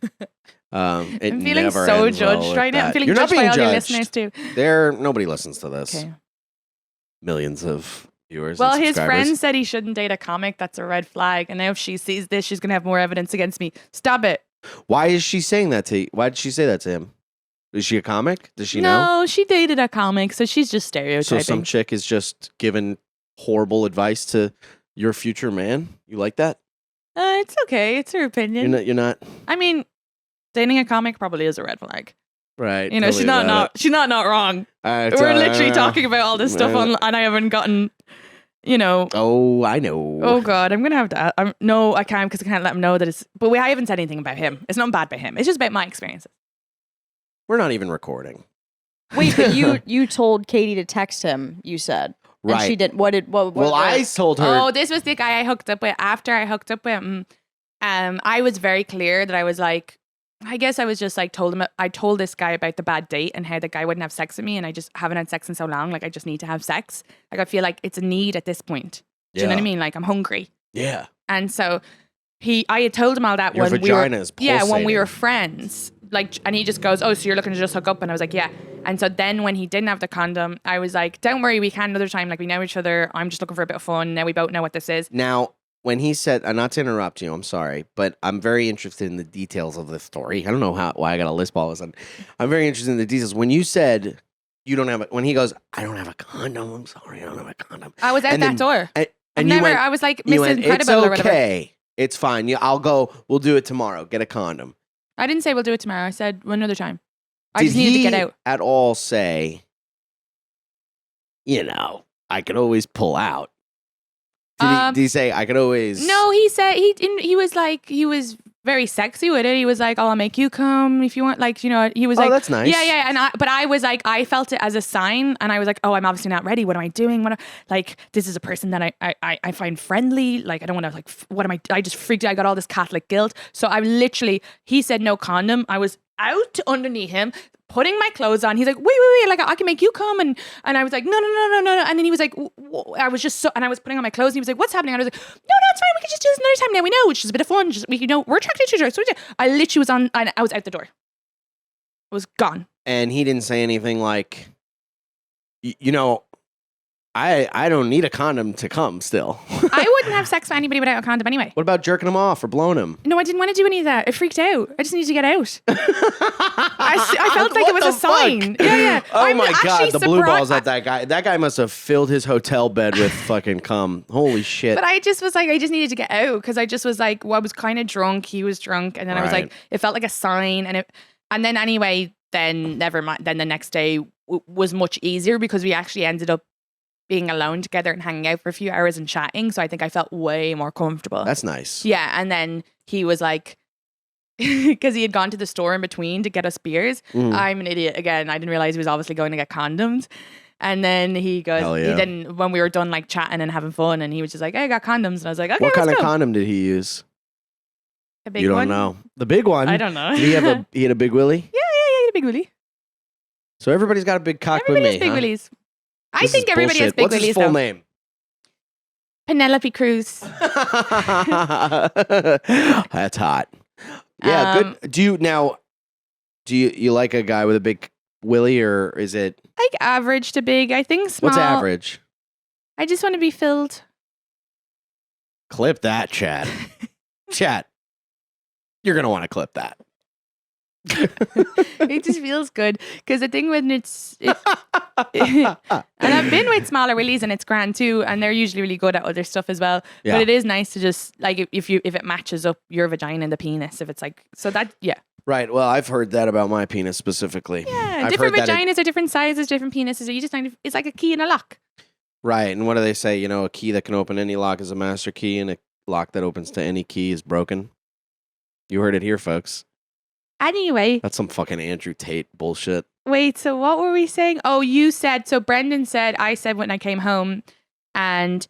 C: I'm feeling
B: never
C: so
B: ends well
C: judged
B: with
C: right now. I'm
B: that.
C: feeling
B: You're not
C: judged by
B: being
C: all your
B: judged.
C: listeners too.
B: Nobody listens to this.
C: Okay.
B: Millions of viewers.
C: Well,
B: and
C: his
B: subscribers.
C: friend said he shouldn't date a comic. That's a red flag. And now if she sees this, she's gonna have more evidence against me. Stop it.
B: Why is she saying that to you? Why did she say that to him? Is she a comic? Does she know?
C: No, she dated a comic, so she's just
B: So
C: stereotyping.
B: some chick is just giving horrible advice to your future man? You like that?
C: It's okay. It's her opinion.
B: You're not
C: I mean, dating a comic probably is a red flag.
B: right.
C: You know,
B: Tell me about
C: she's not wrong.
B: it.
C: We're literally talking about all this stuff on, and I haven't gotten, you know.
B: Oh, I know.
C: Oh God, I'm gonna have to. No, I can't because I can't let him know that it's. But I haven't said anything about him. It's not bad about him. It's just about my experiences.
B: We're not even recording.
D: Wait, but you told Katie to text him, you said.
B: Right.
D: And she didn't. What
B: Well, I told her.
C: Oh, this was the guy I hooked up with. After I hooked up with him, I was very clear that I was like, I guess I was just like I told this guy about the bad date and how the guy wouldn't have sex with me, and I just haven't had sex in so long. Like I just need to have sex. Like I feel like it's a need at this point. Do you know what I mean? Like I'm hungry.
B: Yeah.
C: And so I had told him all that
B: Your
C: when
B: vagina is
C: when we were
B: pulsating.
C: friends. Like, and he just goes, "Oh, so you're looking to just hook up?" And I was like, "Yeah." And so then when he didn't have the condom, I was like, "Don't worry, we can another time. Like we know each other. I'm just looking for a bit of fun. Now we both know what this is."
B: Now, when he said, not to interrupt you, I'm sorry, but I'm very interested in the details of this story. I don't know why I got a lisp all of a sudden. I'm very interested in the details. When you said you don't have it, when he goes, "I don't have a condom. I'm sorry, I don't have a condom."
C: I was out
B: And
C: that
B: then-
C: door.
B: And
C: Never.
B: you went,
C: I was like
B: you
C: Mrs.
B: went, "It's
C: Incredible or whatever.
B: okay. It's fine. I'll go. We'll do it tomorrow. Get a condom."
C: I didn't say we'll do it tomorrow. I said another time. I
B: Did
C: just needed to
B: he
C: get out.
B: at all say, I could always pull out? Did he say, I could always...
C: No, he said he was like he was very sexy with it. He was like, "Oh, I'll make you come if you want." Like, you know, he was
B: Oh,
C: like,
B: that's nice.
C: Yeah. And I was like, I felt it as a sign, and I was like, "Oh, I'm obviously not ready. What am I doing? Like, this is a person that I find friendly. Like, I don't want to like. What am I? I just freaked out. I got all this Catholic guilt. So I literally, he said no condom. I was out underneath him, putting my clothes on. He's like, wait, like I can make you come, and I was like, no. And then he was like, I was just so, and I was putting on my clothes, and he was like, "What's happening?" And I was like, no, it's fine. We can just do this another time. Now we know, which is a bit of fun. Just we're attracted to each other. So I literally was on, and I was out the door. I was gone.
B: And he didn't say anything like, I don't need a condom to come still.
C: I wouldn't have sex with anybody without a condom anyway.
B: What about jerking him off or blowing him?
C: No, I didn't want to do any of that. I freaked out. I just needed to get out. I felt like it was
B: What
C: a
B: the
C: sign.
B: fuck?
C: Yeah.
B: Oh
C: I'm
B: my God,
C: actually
B: the blue balls
C: surprised-
B: at that guy. That guy must have filled his hotel bed with fucking cum. Holy shit.
C: But I just was like, I just needed to get out because I just was like, well, I was kind of drunk. He was drunk. And then I was
B: Right.
C: like, it felt like a sign. And then anyway, then never mind. Then the next day was much easier because we actually ended up being alone together and hanging out for a few hours and chatting. So I think I felt way more comfortable.
B: That's nice.
C: Yeah. And then he was like, because he had gone to the store in between to get us beers.
B: Mm.
C: I'm an idiot again. I didn't realize he was obviously going to get condoms. And then he goes,
B: Hell yeah.
C: then when we were done like chatting and having fun, and he was just like, "Hey, I got condoms." And I was like, "Okay,
B: What kind
C: let's
B: of
C: go."
B: condom did he use?
C: A big
B: You don't
C: one?
B: know. The big one?
C: I don't know.
B: Did he had a big willy?
C: Yeah, he had a big willy.
B: So everybody's got a big cock
C: Everybody
B: with me,
C: has big
B: huh?
C: willies. I
B: This
C: think
B: is
C: everybody has
B: bullshit.
C: big
B: What's
C: willies
B: his full
C: though.
B: name?
C: Penelope Cruz.
B: That's hot. Yeah, good. Do you like a guy with a big willy, or is it
C: Like average to big. I think small.
B: what's average?
C: I just want to be filled.
B: Clip that, Chad. Chad, you're gonna want to clip that.
C: It just feels good because the thing when and I've been with smaller willies and it's grand too, and they're usually really good at other stuff as well.
B: Yeah.
C: But it is nice to just like if it matches up your vagina and the penis, if it's like so that
B: Right. Well, I've heard that about my penis specifically.
C: yeah,
B: I've
C: different
B: heard that
C: vaginas are different sizes, different penises. You just it's like a key and a lock.
B: Right. And what do they say? A key that can open any lock is a master key, and a lock that opens to any key is broken. You heard it here, folks.
C: Anyway,
B: That's some fucking Andrew Tate bullshit.
C: wait. So what were we saying? Oh, you said so. Brendan said I said when I came home, and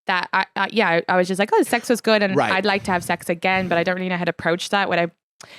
C: that I was just like, oh, sex was good, and
B: Right.
C: I'd like to have sex again, but I don't really know how to approach that.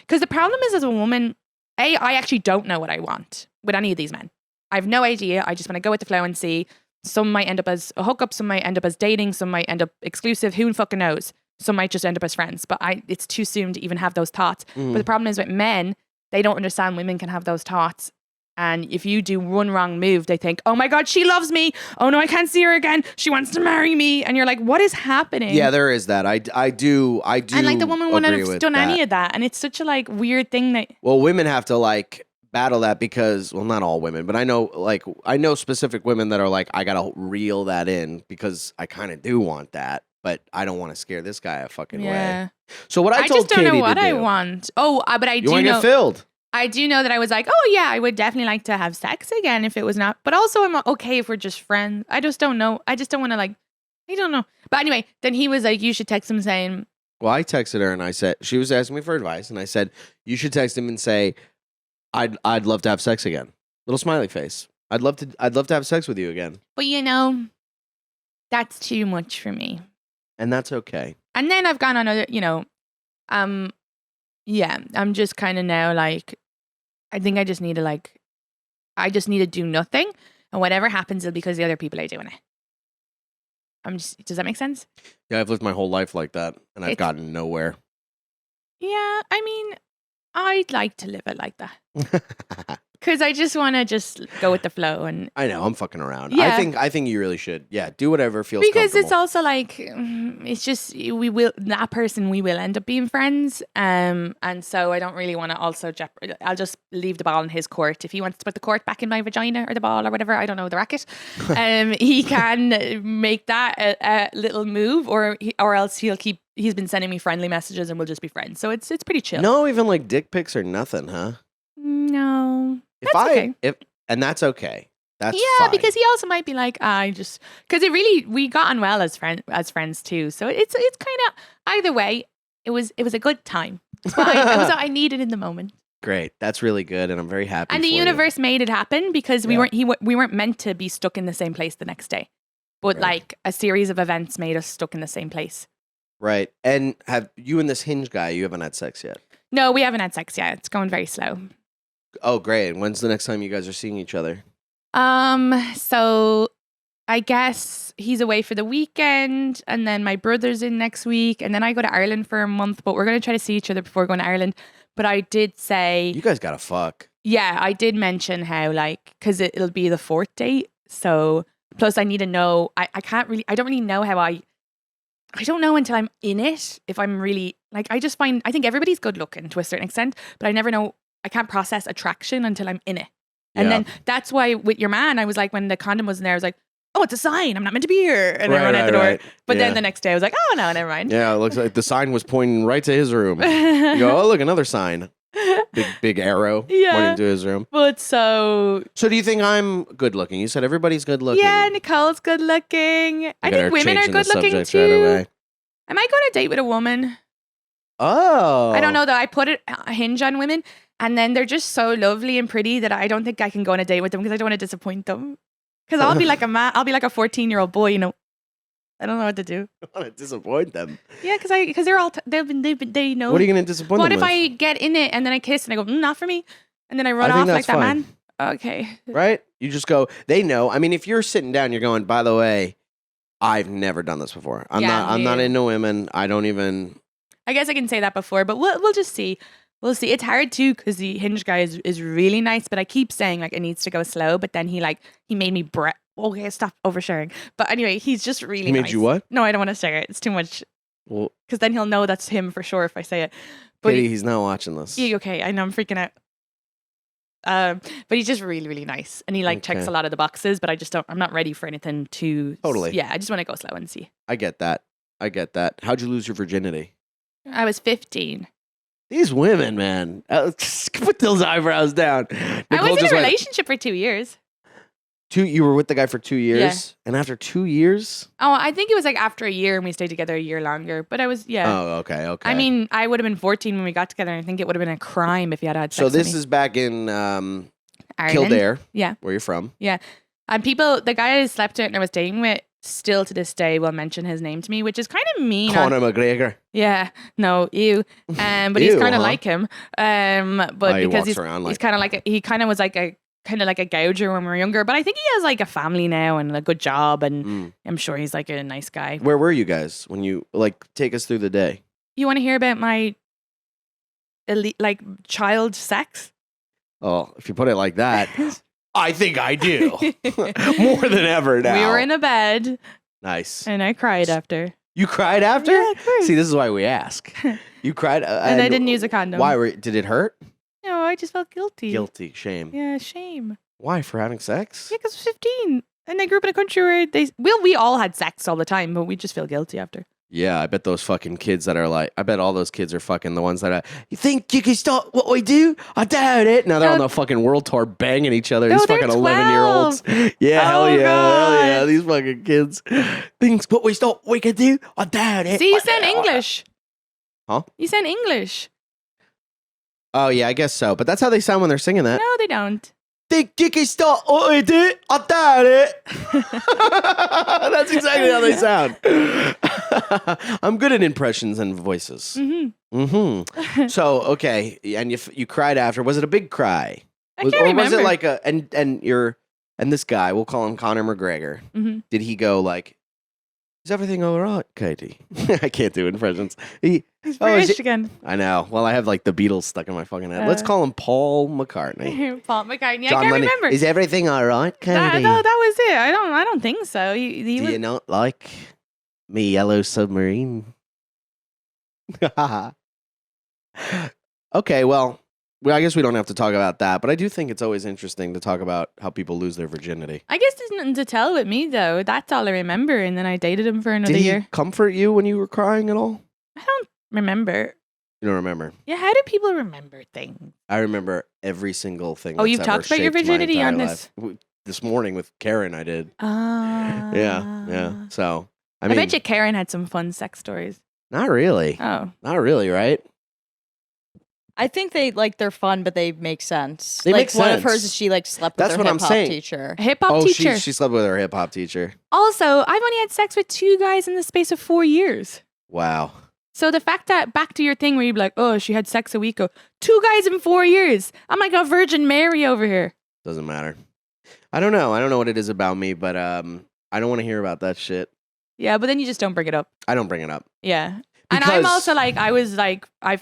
C: Because the problem is, as a woman, I actually don't know what I want with any of these men. I have no idea. I just want to go with the flow and see. some might end up as a hookup, some might end up as dating, some might end up exclusive. Who fucking knows? Some might just end up as friends. But it's too soon to even have those thoughts. But the problem is with men, they don't understand women can have those thoughts. And if you do one wrong move, they think, oh my God, she loves me. Oh no, I can't see her again. She wants to marry me. And you're like, what is happening?
B: Yeah, there is that. I do.
C: And like the woman wouldn't have done
B: that.
C: any of that. And it's such a like weird thing that.
B: Well, women have to like battle that because, well, not all women, but I know specific women that are like, I gotta reel that in because I kind of do want that, but I don't want to scare this guy a fucking way. So what I told
C: just don't
B: Katie
C: know what
B: to do,
C: I want. Oh, but I do know.
B: You want to get filled.
C: I do know that I was like, oh yeah, I would definitely like to have sex again if it was not. But also, I'm okay if we're just friends. I just don't know. I just don't want to like. I don't know. But anyway, then he was like, you should text him saying.
B: Well, I texted her and I said she was asking me for advice, and I said you should text him and say, I'd love to have sex again. Little smiley face. I'd love to have sex with you again.
C: But you know, that's too much for me.
B: And that's okay.
C: And then I've gone on other, yeah, I'm just kind of now like. I think I just need to do nothing, and whatever happens is because the other people are doing it. Does that make sense?
B: Yeah, I've lived my whole life like that, and I've gotten nowhere.
C: Yeah, I mean, I'd like to live it like that. Because I just want to just go with the flow. And
B: I know, I'm fucking around.
C: Yeah.
B: I think you really should. Yeah, do whatever feels
C: because it's also like, it's just, we will end up being friends. And so I don't really want to also I'll just leave the ball in his court. If he wants to put the court back in my vagina or the ball or whatever, I don't know, the racket, he can make that a little move, or else he's been sending me friendly messages and we'll just be friends. So it's pretty chill.
B: No, even like dick pics or nothing, huh?
C: No.
B: And that's okay. That's
C: yeah,
B: fine.
C: because he also might be like, because we got on well as friends too. So it's kind of either way. It was a good time. But it was what I needed in the moment.
B: Great, that's really good, and I'm very happy.
C: And the universe made it happen because we weren't meant to be stuck in the same place the next day, but like a series of events made us stuck in the same place. Right.
B: And have you and this Hinge guy? You haven't had sex yet?
C: No, we haven't had sex yet. It's going very slow.
B: Oh, great. When's the next time you guys are seeing each other?
C: So I guess he's away for the weekend, and then my brother's in next week, and then I go to Ireland for a month, but we're going to try to see each other before going to Ireland. But I did say...
B: You guys gotta fuck.
C: Yeah, I did mention how, like, because it'll be the 4th date, so... Plus, I need to know... I don't really know how I don't know until I'm in it, if I'm really... Like, I think everybody's good looking to a certain extent, but I never know... I can't process attraction until I'm in it. And then that's why with your man, I was like, when the condom wasn't there, I was like, oh, it's a sign. I'm not meant to be here. And I ran out the door. Right. But then the next day I was like, oh, no, never mind.
B: Yeah, it looks like the sign was pointing right to his room. You go, oh, look, another sign. Big arrow pointing to his room.
C: But so
B: do you think I'm good looking? You said everybody's good looking.
C: Yeah, Nicole's good looking. I think women are good looking too. Right, I might go on a date with a woman.
B: Oh.
C: I don't know though. I put a Hinge on women. And then they're just so lovely and pretty that I don't think I can go on a date with them because I don't want to disappoint them. Because I'll be like I'll be like a 14-year-old boy, you know. I don't know what to do.
B: I want to disappoint them.
C: Yeah, because they're all they know.
B: What are you going to disappoint them
C: What if
B: with?
C: I get in it and then I kiss and I go, not for me, and then I run off like that man? Okay.
B: Right? You just go. They know. I mean, if you're sitting down, you're going. By the way, I've never done this before. I'm not into women. I don't even.
C: I guess I can say that before, but we'll just see. We'll see. It's hard too because the Hinge guy is really nice, but I keep saying like it needs to go slow. But then he made me okay, stop oversharing. But anyway, he's just really nice.
B: He made you what?
C: No, I don't want to share it. It's too much.
B: Well,
C: because then he'll know that's him for sure if I say it. But
B: Katie, he's not watching this.
C: Yeah, okay. I know I'm freaking out. But he's just really, really nice, and he checks a lot of the boxes. But I'm not ready for anything too.
B: Totally.
C: Yeah, I just want to go slow and see.
B: I get that. How'd you lose your virginity?
C: I was 15.
B: These women, man. Put those eyebrows down.
C: Nicole, I was in a relationship for 2 years.
B: You were with the guy for 2 years?
C: Yeah.
B: And after 2 years?
C: Oh, I think it was like after a year and we stayed together a year longer. But I was, yeah.
B: Oh, okay.
C: I mean, I would have been 14 when we got together. And I think it would have been a crime if you had sex
B: with me. So this is back in Kildare.
C: Yeah.
B: Where you're from.
C: Yeah. And the guy I slept with and I was dating with, still to this day will mention his name to me, which is kind of mean.
B: Conor McGregor.
C: Yeah, no, ew. But he's kind of like him. But because he's kind of like he kind of was like a kind of like a gouger when we were younger. But I think he has like a family now and a good job, and I'm sure he's like a nice guy.
B: Where were you guys when you like take us through the day?
C: You want to hear about my like child sex?
B: Oh, if you put it like that, I think I do more than ever now.
C: We were in a bed.
B: Nice.
C: And I cried after.
B: You cried after?
C: Yeah, of course.
B: See, this is why we ask. You cried,
C: and I didn't use a condom.
B: Why? Did it hurt?
C: No, I just felt guilty.
B: Guilty, shame.
C: Yeah, shame.
B: Why, for having sex?
C: Yeah, because I was 15, and I grew up in a country where we all had sex all the time, but we just feel guilty after.
B: Yeah, I bet those fucking kids that are like, I bet all those kids are fucking the ones that are, you think you can stop what we do? I doubt it. Now they're on the fucking world tour banging each other.
C: No,
B: These
C: they're
B: fucking 11-year-olds. Yeah,
C: Oh,
B: hell yeah.
C: God.
B: Hell yeah. These fucking kids. Things what we thought we could do? I doubt it.
C: See, you sound English.
B: Huh?
C: You sound English.
B: Oh, yeah, I guess so. But that's how they sound when they're singing that.
C: No, they don't.
B: Think you can stop what we do? I doubt it. That's exactly how they sound. I'm good at impressions and voices. Mm-hmm. So, okay, and you cried after. Was it a big cry?
C: I can't
B: or
C: remember.
B: was it like and this guy, we'll call him Conor McGregor.
C: Mm-hmm.
B: Did he go like, is everything all right, Katie? I can't do impressions.
C: He's British again.
B: I know. Well, I have like the Beatles stuck in my fucking head. Let's call him Paul McCartney.
C: Paul McCartney.
B: John
C: I can't
B: Lennon.
C: remember.
B: Is everything all right, Katie?
C: That was it. I don't think so.
B: Do you not like me yellow submarine? Okay, well, I guess we don't have to talk about that, but I do think it's always interesting to talk about how people lose their virginity.
C: I guess there's nothing to tell with me though. That's all I remember, and then I dated him for another
B: Did he
C: year.
B: comfort you when you were crying at all?
C: I don't remember.
B: You don't remember?
C: Yeah, how do people remember things?
B: I remember every single thing.
C: Oh,
B: that's
C: you've
B: ever
C: talked about your
B: shaped my
C: virginity on
B: entire
C: this?
B: life. This morning with Karen, I did.
C: Ah.
B: Yeah. So, I
C: I
B: mean,
C: bet you Karen had some fun sex stories.
B: not really.
C: Oh.
B: Not really, right?
D: I think they're fun, but they make sense.
B: They
D: like
B: make
D: one of
B: sense.
D: hers is she like slept
B: That's
D: with
B: what
D: her
B: I'm
D: hip-hop
B: saying.
D: teacher.
C: A hip hop
B: Oh,
C: teacher.
B: she slept with her hip hop teacher.
C: Also, I've only had sex with 2 guys in the space of 4 years.
B: Wow.
C: So the fact that, back to your thing where you'd be like, oh, she had sex a week ago. 2 guys in 4 years. I'm like a Virgin Mary over here.
B: Doesn't matter. I don't know. I don't know what it is about me, but I don't want to hear about that shit.
C: Yeah, but then you just don't bring it up.
B: I don't bring it up.
C: Yeah. And I'm
B: Because-
C: also like, I was like, a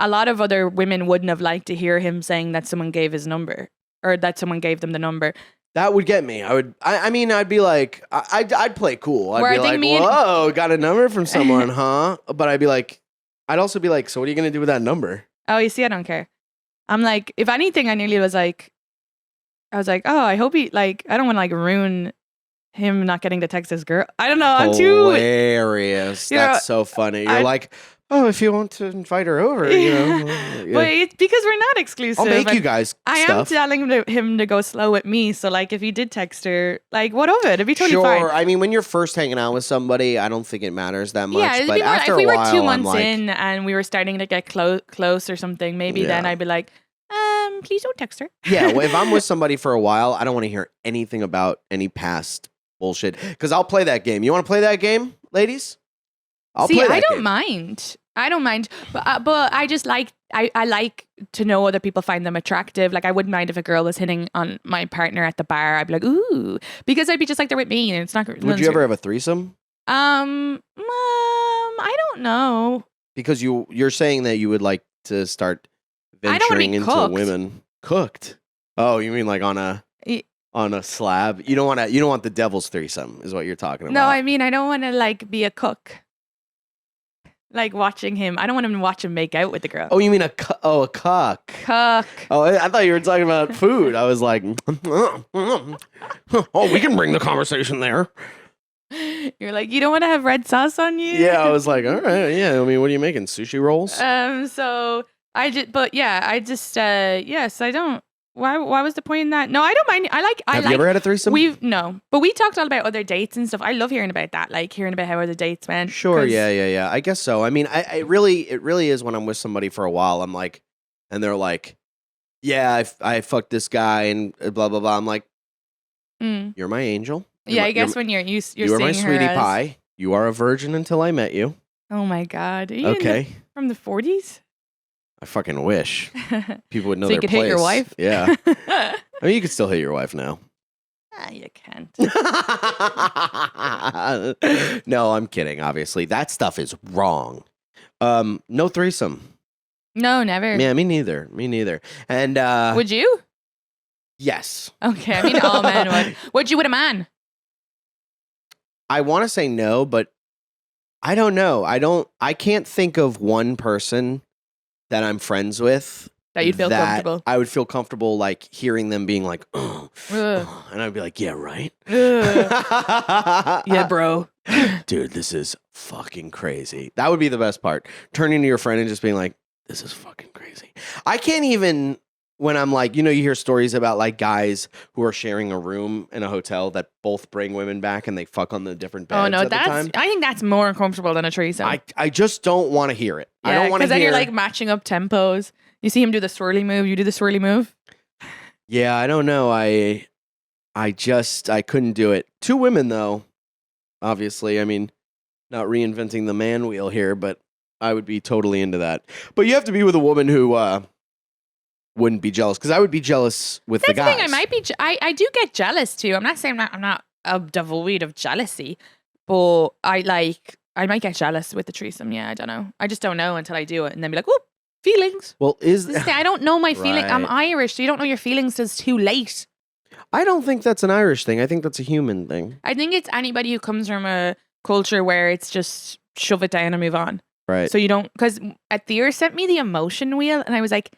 C: lot of other women wouldn't have liked to hear him saying that someone gave his number or that someone gave them the number.
B: That would get me. I mean, I'd be like, I'd play cool. I'd
C: Where
B: be
C: I think
B: like,
C: me and-
B: whoa, got a number from someone, huh? But I'd be like, I'd also be like, so what are you going to do with that number?
C: Oh, you see, I don't care. I'm like, if anything, I nearly was like, oh, I hope he, like, I don't want to like ruin him not getting to text his girl. I don't know. I'm too.
B: Hilarious.
C: You know,
B: That's so funny. You're like, oh, if you want to invite her over, yeah.
C: But it's because we're not exclusive.
B: I'll make
C: and
B: you guys
C: I am
B: stuff.
C: telling him to go slow with me. So, like, if he did text her, like, what of it? It'd be totally
B: Sure.
C: fine.
B: I mean, when you're first hanging out with somebody, I don't think it matters that much.
C: Yeah, it'd
B: but
C: be more,
B: after
C: if we
B: a
C: were
B: while,
C: 2
B: I'm
C: months
B: like,
C: in and we were starting to get close or something, maybe then
B: Yeah.
C: I'd be like, please don't text her.
B: yeah, well, if I'm with somebody for a while, I don't want to hear anything about any past bullshit because I'll play that game. You want to play that game, ladies? I'll
C: See,
B: play that
C: I don't
B: game.
C: mind. I don't mind, but I just like I like to know other people find them attractive. Like I wouldn't mind if a girl was hitting on my partner at the bar. I'd be like, ooh, because I'd be just like they're with me, and it's not.
B: Would you ever have a threesome?
C: I don't know.
B: Because you're saying that you would like to start
C: I don't wanna be
B: venturing into
C: cooked.
B: women cooked. Oh, you mean like on a slab? You don't want the devil's threesome, is what you're talking about.
C: No, I mean I don't want to like be a cook. Like watching him, I don't want him to watch him make out with the girl.
B: Oh, you mean a cook?
C: Cook.
B: Oh, I thought you were talking about food. I was like, oh, we can bring the conversation there.
C: You're like, you don't want to have red sauce on you?
B: Yeah, I was like, all right, yeah. I mean, what are you making? Sushi rolls?
C: So I just, yes, I don't. Why was the point in that? No, I don't mind.
B: Have you ever had a threesome?
C: No, but we talked all about other dates and stuff. I love hearing about that, like hearing about how other dates went.
B: Sure,
C: 'cause-
B: yeah. I guess so. I mean, it really is when I'm with somebody for a while. I'm like, and they're like, yeah, I fucked this guy and blah blah blah. I'm like,
C: Mm.
B: you're my angel.
C: Yeah, I guess when you're
B: you
C: seeing
B: are my
C: her
B: sweetie
C: as-
B: pie. You are a virgin until I met you.
C: Oh my God. Are you in
B: Okay,
C: from the 40s?
B: I fucking wish people would know
C: So you
B: their
C: could hit your
B: place.
C: wife?
B: Yeah, I mean, you can still hit your wife now.
C: You can't.
B: No, I'm kidding. Obviously, that stuff is wrong. No threesome.
C: No, never.
B: Yeah, me neither. Me neither. And
C: Would you?
B: yes,
C: Okay, I mean all men would. Would you with a man?
B: I want to say no, but I don't know. I can't think of one person that I'm friends with
C: That you'd feel comfortable.
B: I would feel comfortable like hearing them being like,
C: Ugh.
B: and I'd be like, yeah, right.
C: Yeah, bro.
B: Dude, this is fucking crazy. That would be the best part. Turning to your friend and just being like, this is fucking crazy. I can't even, when I'm like, you hear stories about like guys who are sharing a room in a hotel that both bring women back and they fuck on the different beds.
C: Oh no,
B: at the time.
C: I think that's more uncomfortable than a threesome.
B: I just don't want to hear it.
C: Yeah,
B: I don't want to hear.
C: Because then you're like matching up tempos. You see him do the swirly move. You do the swirly move.
B: Yeah, I don't know. I couldn't do it. 2 women though. Obviously, I mean, not reinventing the man wheel here, but I would be totally into that. But you have to be with a woman who wouldn't be jealous, because I would be jealous with
C: That's
B: the guys.
C: the thing. I might be. I do get jealous too. I'm not saying I'm not devoid of jealousy, but I might get jealous with the threesome. Yeah, I don't know. I just don't know until I do it, and then be like, whoop, feelings.
B: Well,
C: I don't know my feeling. I'm
B: Right.
C: Irish, so you don't know your feelings till it's too late.
B: I don't think that's an Irish thing. I think that's a human thing.
C: I think it's anybody who comes from a culture where it's just shove it down and move on.
B: Right.
C: So you don't, because Athir sent me the emotion wheel, and I was like,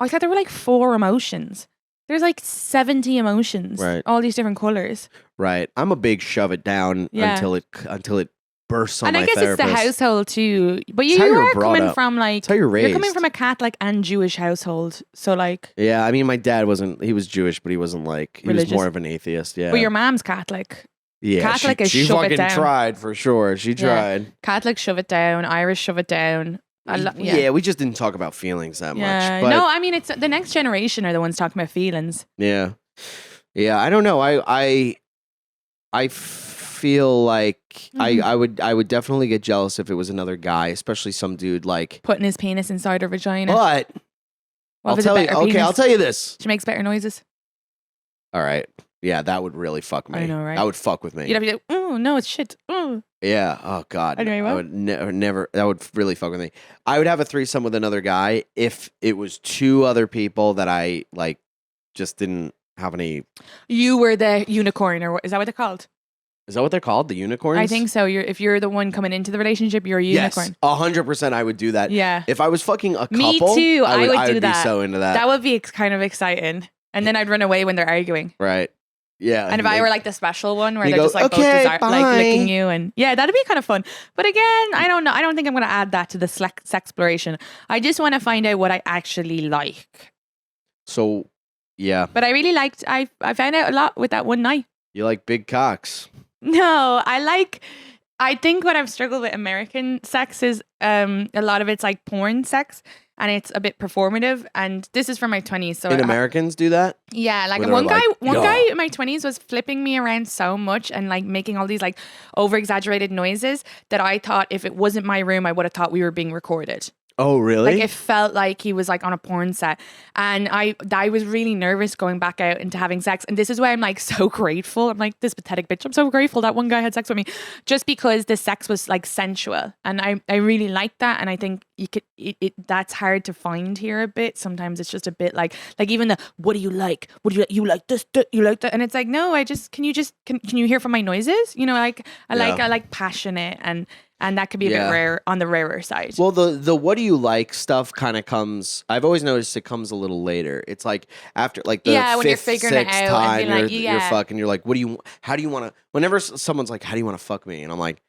C: I thought there were like 4 emotions. There's like 70 emotions.
B: Right.
C: All these different colors.
B: Right. I'm a big shove it down
C: Yeah.
B: until it bursts on
C: And
B: my
C: I guess
B: therapist.
C: it's the household too. But you
B: how you're
C: are
B: brought
C: coming
B: up.
C: from like,
B: It's how you're
C: you're coming
B: raised.
C: from a Catholic and Jewish household. So like,
B: Yeah, I mean, my dad he was Jewish, but he wasn't like, he
C: Religious.
B: was more of an atheist. Yeah.
C: but your mom's Catholic.
B: yeah,
C: Catholic is
B: she
C: shove it
B: fucking
C: down.
B: tried for sure. She
C: Yeah.
B: tried.
C: Catholic shove it down. Irish shove it down.
B: Yeah, we just didn't talk about feelings that
C: Yeah.
B: much. But
C: No, I mean, it's the next generation are the ones talking about feelings.
B: yeah. Yeah, I don't know. I feel like
C: Mm-hmm.
B: I would definitely get jealous if it was another guy, especially some dude like.
C: Putting his penis inside her vagina.
B: But
C: What
B: I'll
C: if it's a
B: tell you.
C: better
B: Okay,
C: penis?
B: I'll tell you this.
C: She makes better noises.
B: All right. Yeah, that would really fuck me.
C: I know, right?
B: That would fuck with me.
C: You'd have to be like, oh, no, it's shit. Oh.
B: Yeah. Oh God.
C: Anyway,
B: I
C: what?
B: would never. That would really fuck with me. I would have a threesome with another guy if it was 2 other people that I like just didn't have any.
C: You were the unicorn, or is that what they're called?
B: Is that what they're called? The unicorns?
C: I think so. If you're the one coming into the relationship, you're a unicorn.
B: Yes, 100%. I would do that.
C: Yeah.
B: If I was fucking a couple,
C: Me too. I would do
B: be
C: that.
B: so into that.
C: That would be kind of exciting. And then I'd run away when they're arguing.
B: Right. Yeah.
C: And if I were like the special one where
B: You
C: they're
B: go,
C: just like
B: "Okay,
C: both like
B: bye."
C: licking you, and yeah, that'd be kind of fun. But again, I don't know. I don't think I'm going to add that to the sexploration. I just want to find out what I actually like.
B: So, yeah,
C: But I really liked. I found out a lot with that one night.
B: you like big cocks.
C: No, I think what I've struggled with American sex is a lot of it's like porn sex, and it's a bit performative. And this is from my 20s. So
B: And Americans do that?
C: yeah, like
B: Where
C: one
B: they're
C: guy
B: like,
C: one
B: "Yo."
C: guy in my 20s was flipping me around so much and like making all these like over exaggerated noises that I thought if it wasn't my room, I would have thought we were being recorded.
B: Oh, really?
C: Like it felt like he was like on a porn set, and I was really nervous going back out into having sex. And this is why I'm like so grateful. I'm like this pathetic bitch. I'm so grateful that one guy had sex with me, just because the sex was like sensual, and I really liked that. And I think you could that's hard to find here a bit. Sometimes it's just a bit like even the what do you like? What do you like? You like this? You like that? And it's like no, can you hear from my noises? You know, like I like passionate and that could be a bit rare on the rarer side.
B: Well, the what do you like stuff kind of comes. I've always noticed it comes a little later. It's like after like the
C: when you're
B: fifth,
C: figuring it
B: sixth
C: out
B: time
C: and being like,
B: you're fucking. You're like, how do you want to? Whenever someone's like, how do you want to fuck me? And I'm like,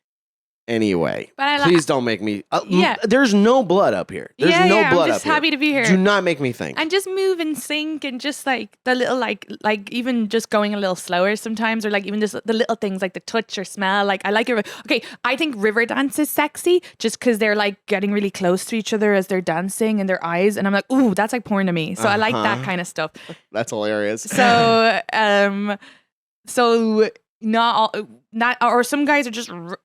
B: anyway,
C: But
B: please don't make me.
C: Yeah.
B: There's no blood up here. There's no blood
C: I'm
B: up
C: just
B: here.
C: happy to be here.
B: Do not make me think.
C: And just move and sync, and just like the little like even just going a little slower sometimes, or like even just the little things like the touch or smell. Like I like it. Okay, I think river dance is sexy just because they're like getting really close to each other as they're dancing, and their eyes, and I'm like, ooh, that's like porn to me. So I like that kind of stuff.
B: That's hilarious.
C: So so not or some guys are just from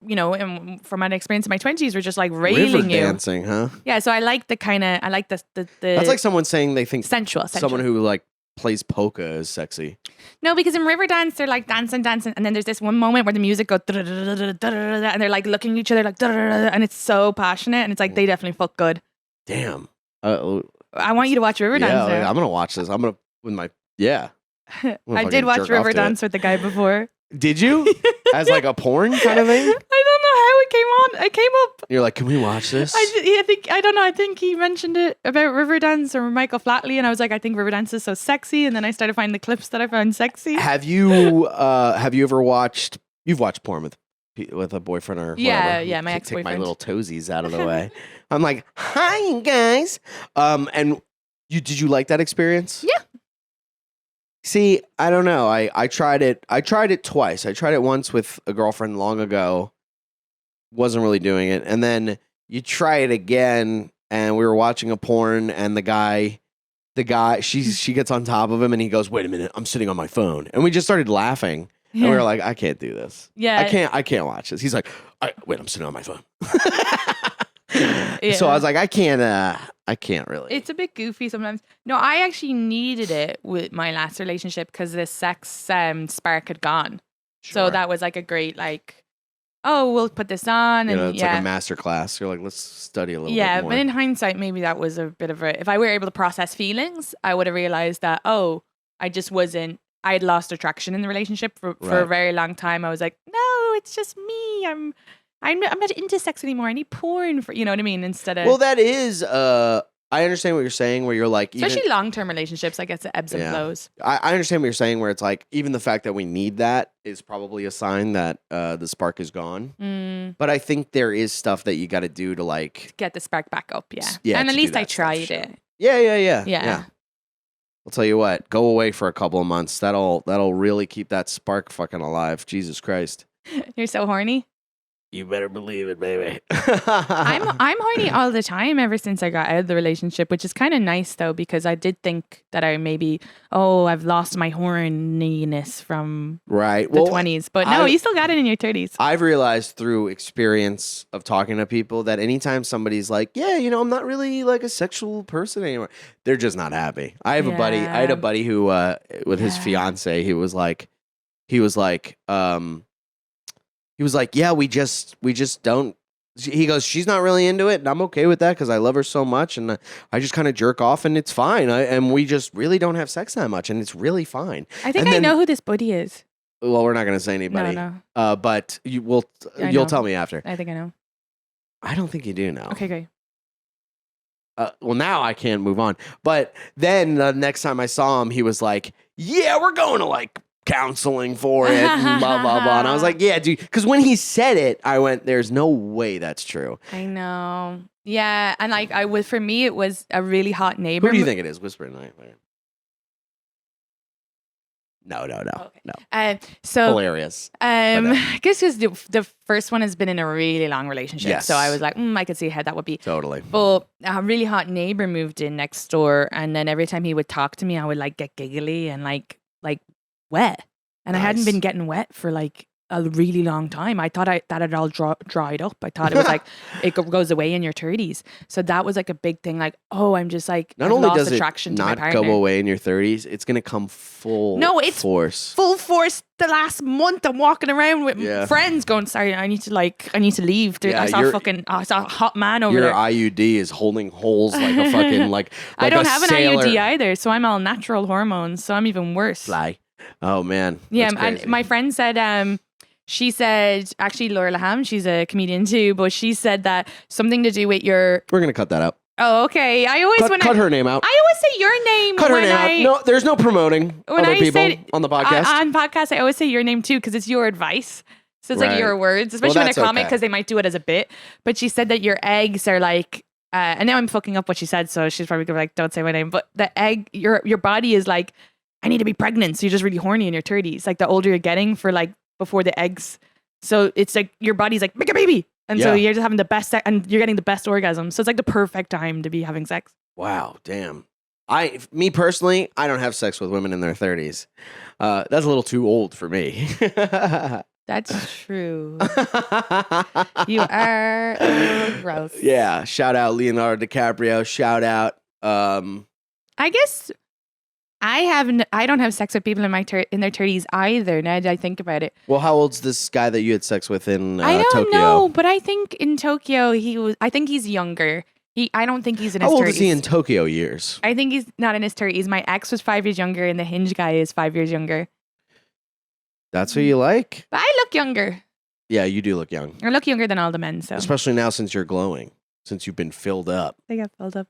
C: my experience in my 20s were just like railing
B: river
C: you.
B: dancing, huh?
C: Yeah, so I like the kind of the
B: That's like someone saying they think
C: sensual.
B: someone who like plays polka is sexy.
C: No, because in Riverdance they're like dancing, and then there's this one moment where the music goes and they're like looking at each other like and it's so passionate and it's like they definitely fuck good.
B: Damn.
C: I want you to watch Riverdance.
B: Yeah, I'm gonna watch this. I'm gonna with my
C: I did watch Riverdance with the guy before.
B: Did you? As like a porn kind of thing?
C: I don't know how it came on. It came up.
B: You're like, can we watch this?
C: I don't know. I think he mentioned it about Riverdance or Michael Flatley, and I was like, I think Riverdance is so sexy. And then I started finding the clips that I found sexy.
B: Have you ever watched? You've watched porn with a boyfriend or whatever.
C: Yeah, my
B: Take my
C: ex-boyfriend.
B: little toesies out of the way. I'm like, hi guys. And did you like that experience?
C: Yeah.
B: See, I don't know. I tried it. I tried it twice. I tried it once with a girlfriend long ago. Wasn't really doing it. And then you try it again, and we were watching a porn, and the guy, she gets on top of him, and he goes, "Wait a minute, I'm sitting on my phone." And we just started laughing, and we were like, "I can't do this.
C: Yeah.
B: I can't watch this." He's like, "Wait, I'm sitting on my phone."
C: Yeah.
B: So I was like, I can't really.
C: It's a bit goofy sometimes. No, I actually needed it with my last relationship because the sex spark had gone. So
B: Sure.
C: that was like a great like, oh, we'll put this on
B: You know,
C: and
B: it's like a master class. You're like, let's study a little
C: yeah,
B: bit more.
C: but in hindsight, maybe that was a bit of a. If I were able to process feelings, I would have realized that I just wasn't. I had lost attraction in the relationship for a
B: Right.
C: very long time. I was like, no, it's just me. I'm not into sex anymore. I need porn for you know what I mean. Instead of
B: Well, that is. I understand what you're saying. Where you're like,
C: especially long-term relationships, I guess it ebbs and
B: Yeah.
C: flows.
B: I understand what you're saying. Where it's like, even the fact that we need that is probably a sign that the spark is gone. But I think there is stuff that you got to do to like
C: Get the spark back up, yeah.
B: Yeah,
C: And
B: to
C: at
B: do
C: least I
B: that stuff,
C: tried
B: sure.
C: it.
B: Yeah. I'll tell you what. Go away for a couple of months. That'll really keep that spark fucking alive. Jesus Christ.
C: You're so horny.
B: You better believe it, baby.
C: I'm horny all the time ever since I got out of the relationship, which is kind of nice though, because I did think that I've lost my horniness from
B: right.
C: the 20s. But no, you still got it in your 30s.
B: I've realized through experience of talking to people that anytime somebody's like, yeah, I'm not really like a sexual person anymore, they're just not happy. I had a buddy who, with his fiance, he was like, yeah, we just don't. He goes, she's not really into it, and I'm okay with that because I love her so much, and I just kind of jerk off, and it's fine. And we just really don't have sex that much, and it's really fine.
C: I think I know who this buddy is.
B: Well, we're not going to say anybody.
C: No.
B: But you'll tell me after.
C: I think I know.
B: I don't think you do know.
C: Okay, great.
B: Well, now I can't move on. But then the next time I saw him, he was like, yeah, we're going to like counseling for it and blah blah blah, and I was like, yeah, dude, because when he said it, I went, there's no way that's true.
C: I know. Yeah, and like for me it was a really hot neighbor.
B: Who do you think it is? Whisper at night. No.
C: Okay. So
B: hilarious.
C: I guess because the first one has been in a really long relationship,
B: Yes.
C: so I was like, I could see how that would be.
B: Totally.
C: But a really hot neighbor moved in next door, and then every time he would talk to me, I would like get giggly and like wet, and I hadn't been getting wet for like a really long time. I thought that had all dried up. I thought it was like it goes away in your 30s. So that was like a big thing. Like, I'm just like
B: not
C: I've
B: only
C: lost
B: does
C: attraction
B: it
C: to my
B: not
C: partner.
B: go away in your 30s, it's gonna come full.
C: No, it's
B: force.
C: Full force. The last month, I'm walking around with friends, going, "Sorry, I need to leave." I saw a hot man over there.
B: Your IUD is holding holes like a fucking like
C: I don't have
B: sailor.
C: an IUD either, so I'm all natural hormones, so I'm even worse.
B: Fly. Oh man.
C: Yeah,
B: That's
C: and
B: crazy.
C: my friend said, she said, actually Laura Laham, she's a comedian too, but she said that something to do with your.
B: We're gonna cut that out.
C: Oh, okay. I always
B: Cut her name out.
C: I always say your name.
B: Cut her
C: when
B: name out. No, there's no promoting
C: when
B: other
C: I
B: people
C: say
B: on the podcast.
C: On podcasts, I always say your name too because it's your advice. So it's like your words, especially when I
B: that's
C: comment
B: okay.
C: because they might do it as a bit. But she said that your eggs are like, and now I'm fucking up what she said, so she's probably gonna be like, "Don't say my name." But the egg, your body is like, I need to be pregnant, so you're just really horny in your 30s. Like the older you're getting for like before the eggs, so it's like your body's like, make a baby. And so you're just having the best sex and you're getting the best orgasm. So it's like the perfect time to be having sex.
B: Wow, damn. Me personally, I don't have sex with women in their 30s. That's a little too old for me.
C: That's true. You are gross.
B: Yeah. Shout out Leonardo DiCaprio. Shout out.
C: I guess I don't have sex with people in in their 30s either. Now that I think about it.
B: Well, how old's this guy that you had sex with in
C: I don't
B: Tokyo?
C: know, but I think in Tokyo I think he's younger. I don't think he's in his 30s.
B: How old is he in Tokyo years?
C: I think he's not in his 30s. My ex was 5 years younger, and the Hinge guy is 5 years younger.
B: That's what you like?
C: But I look younger.
B: Yeah, you do look young.
C: I look younger than all the men, so.
B: Especially now since you're glowing, since you've been filled up.
C: They got filled up.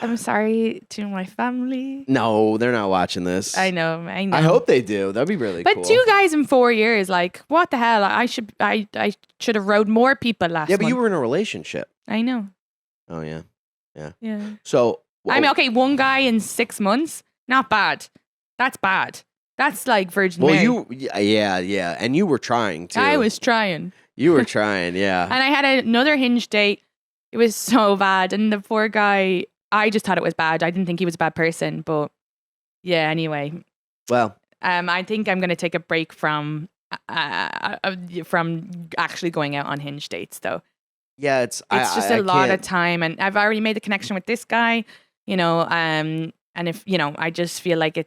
C: I'm sorry to my family.
B: No, they're not watching this.
C: I know.
B: I hope they do. That'd be really cool.
C: But 2 guys in 4 years, like, what the hell? I should have rode more people last
B: Yeah, but
C: month.
B: you were in a relationship.
C: I know.
B: Oh, yeah.
C: Yeah.
B: So.
C: I mean, okay, 1 guy in 6 months, not bad. That's bad. That's like Virgin Mary.
B: Yeah. And you were trying to.
C: I was trying.
B: You were trying, yeah.
C: And I had another Hinge date. It was so bad. And the poor guy, I just thought it was bad. I didn't think he was a bad person. But yeah, anyway.
B: Well.
C: I think I'm going to take a break from actually going out on Hinge dates, though.
B: Yeah, it's
C: just a lot of time. And I've already made the connection with this guy, and if, I just feel like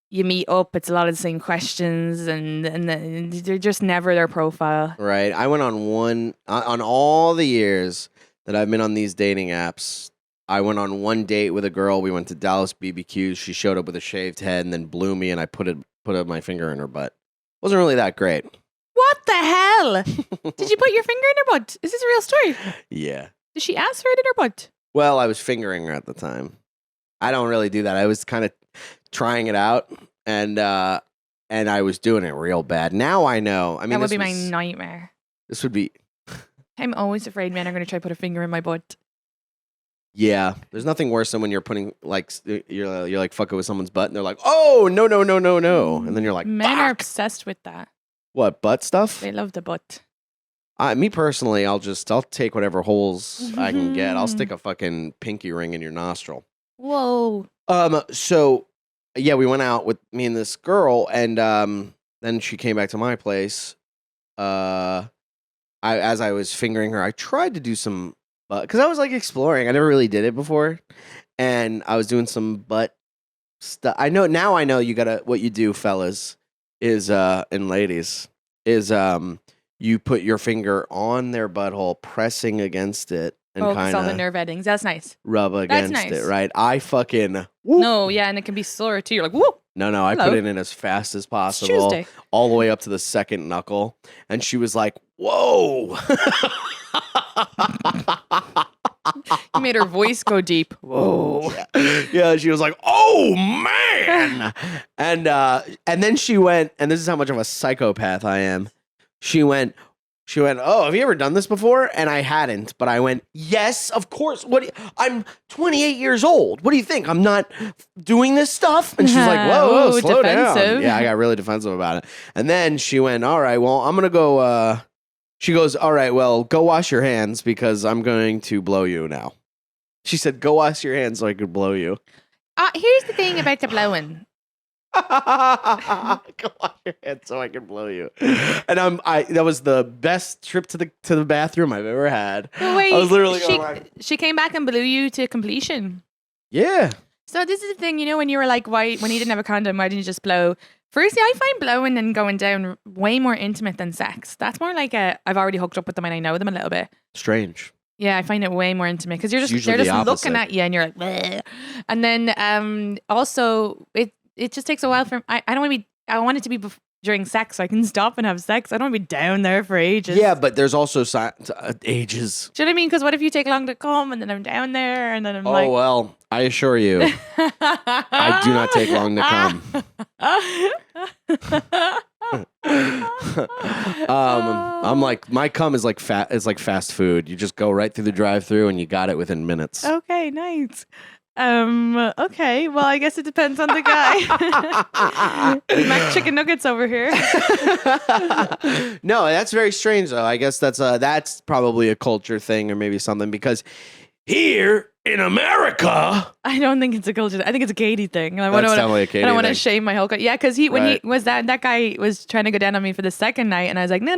C: you meet up, it's a lot of the same questions and they're just never their profile.
B: Right. I went on on all the years that I've been on these dating apps. I went on 1 date with a girl. We went to Dallas BBQs. She showed up with a shaved head and then blew me, and I put my finger in her butt. Wasn't really that great.
C: What the hell? Did you put your finger in her butt? Is this a real story?
B: Yeah.
C: Did she ask for it in her butt?
B: Well, I was fingering her at the time. I don't really do that. I was kind of trying it out, and I was doing it real bad. Now I know. I mean,
C: that would be my nightmare.
B: This would be.
C: I'm always afraid men are going to try to put a finger in my butt.
B: Yeah, there's nothing worse than when you're putting you're like fucking with someone's butt, and they're like, "Oh no, and then you're like,
C: men are
B: "Fuck."
C: obsessed with that.
B: What, butt stuff?
C: They love the butt.
B: Me personally, I'll take whatever holes I can get. I'll stick a fucking pinky ring in your nostril.
C: Whoa.
B: So yeah, we went out with me and this girl, and then she came back to my place. As I was fingering her, I tried to do some butt, because I was like exploring. I never really did it before, and I was doing some butt stuff. I know you gotta, what you do, fellas, is and ladies, is you put your finger on their butthole, pressing against it, and kind
C: all the
B: of
C: nerve endings. That's nice.
B: rub against
C: nice.
B: it, right? I fucking whoop.
C: No, yeah, and it can be sore too. You're like, whoop.
B: No, I
C: Hello.
B: put it in as fast as
C: It's
B: possible,
C: Tuesday.
B: all the way up to the second knuckle, and she was like, "Whoa!"
C: You made her voice go deep. Whoa.
B: Yeah, she was like, "Oh man!" and then she went, and this is how much of a psychopath I am. She went, "Oh, have you ever done this before?" And I hadn't, but I went, "Yes, of course. I'm 28 years old. What do you think? I'm not doing this stuff?" And she's like, "Whoa,
C: Ooh,
B: slow
C: defensive.
B: down." Yeah, I got really defensive about it. And then she went, "All right, well, I'm gonna go." She goes, "All right, well, go wash your hands because I'm going to blow you now." She said, "Go wash your hands so I could blow you."
C: Here's the thing about the blowing.
B: Go wash your hands so I can blow you. And that was the best trip to the bathroom I've ever had.
C: But wait,
B: I was literally going like,
C: she came back and blew you to completion.
B: yeah.
C: So this is the thing, when you were like, when you didn't have a condom, why didn't you just blow? Firstly, I find blowing and going down way more intimate than sex. That's more like I've already hooked up with them and I know them a little bit.
B: Strange.
C: Yeah, I find it way more intimate because they're just
B: usually the
C: looking
B: opposite.
C: at you and you're like, bleh. And then also it just takes a while for I want it to be during sex so I can stop and have sex. I don't want to be down there for ages.
B: Yeah, but there's also ages.
C: Do you know what I mean? Because what if you take long to come and then I'm down there and then I'm like,
B: Oh well, I assure you, I do not take long to come. I'm like, my cum is like fast food. You just go right through the drive-through and you got it within minutes.
C: Okay, nice. Okay, well, I guess it depends on the guy. Mac chicken nuggets over here.
B: No, that's very strange though. I guess that's probably a culture thing or maybe something, because here in America,
C: I don't think it's a culture. I think it's a Katie thing.
B: That's definitely a Katie
C: I don't want to
B: thing.
C: shame my whole. Yeah, because when
B: Right.
C: he was that guy was trying to go down on me for the second night, and I was like, no.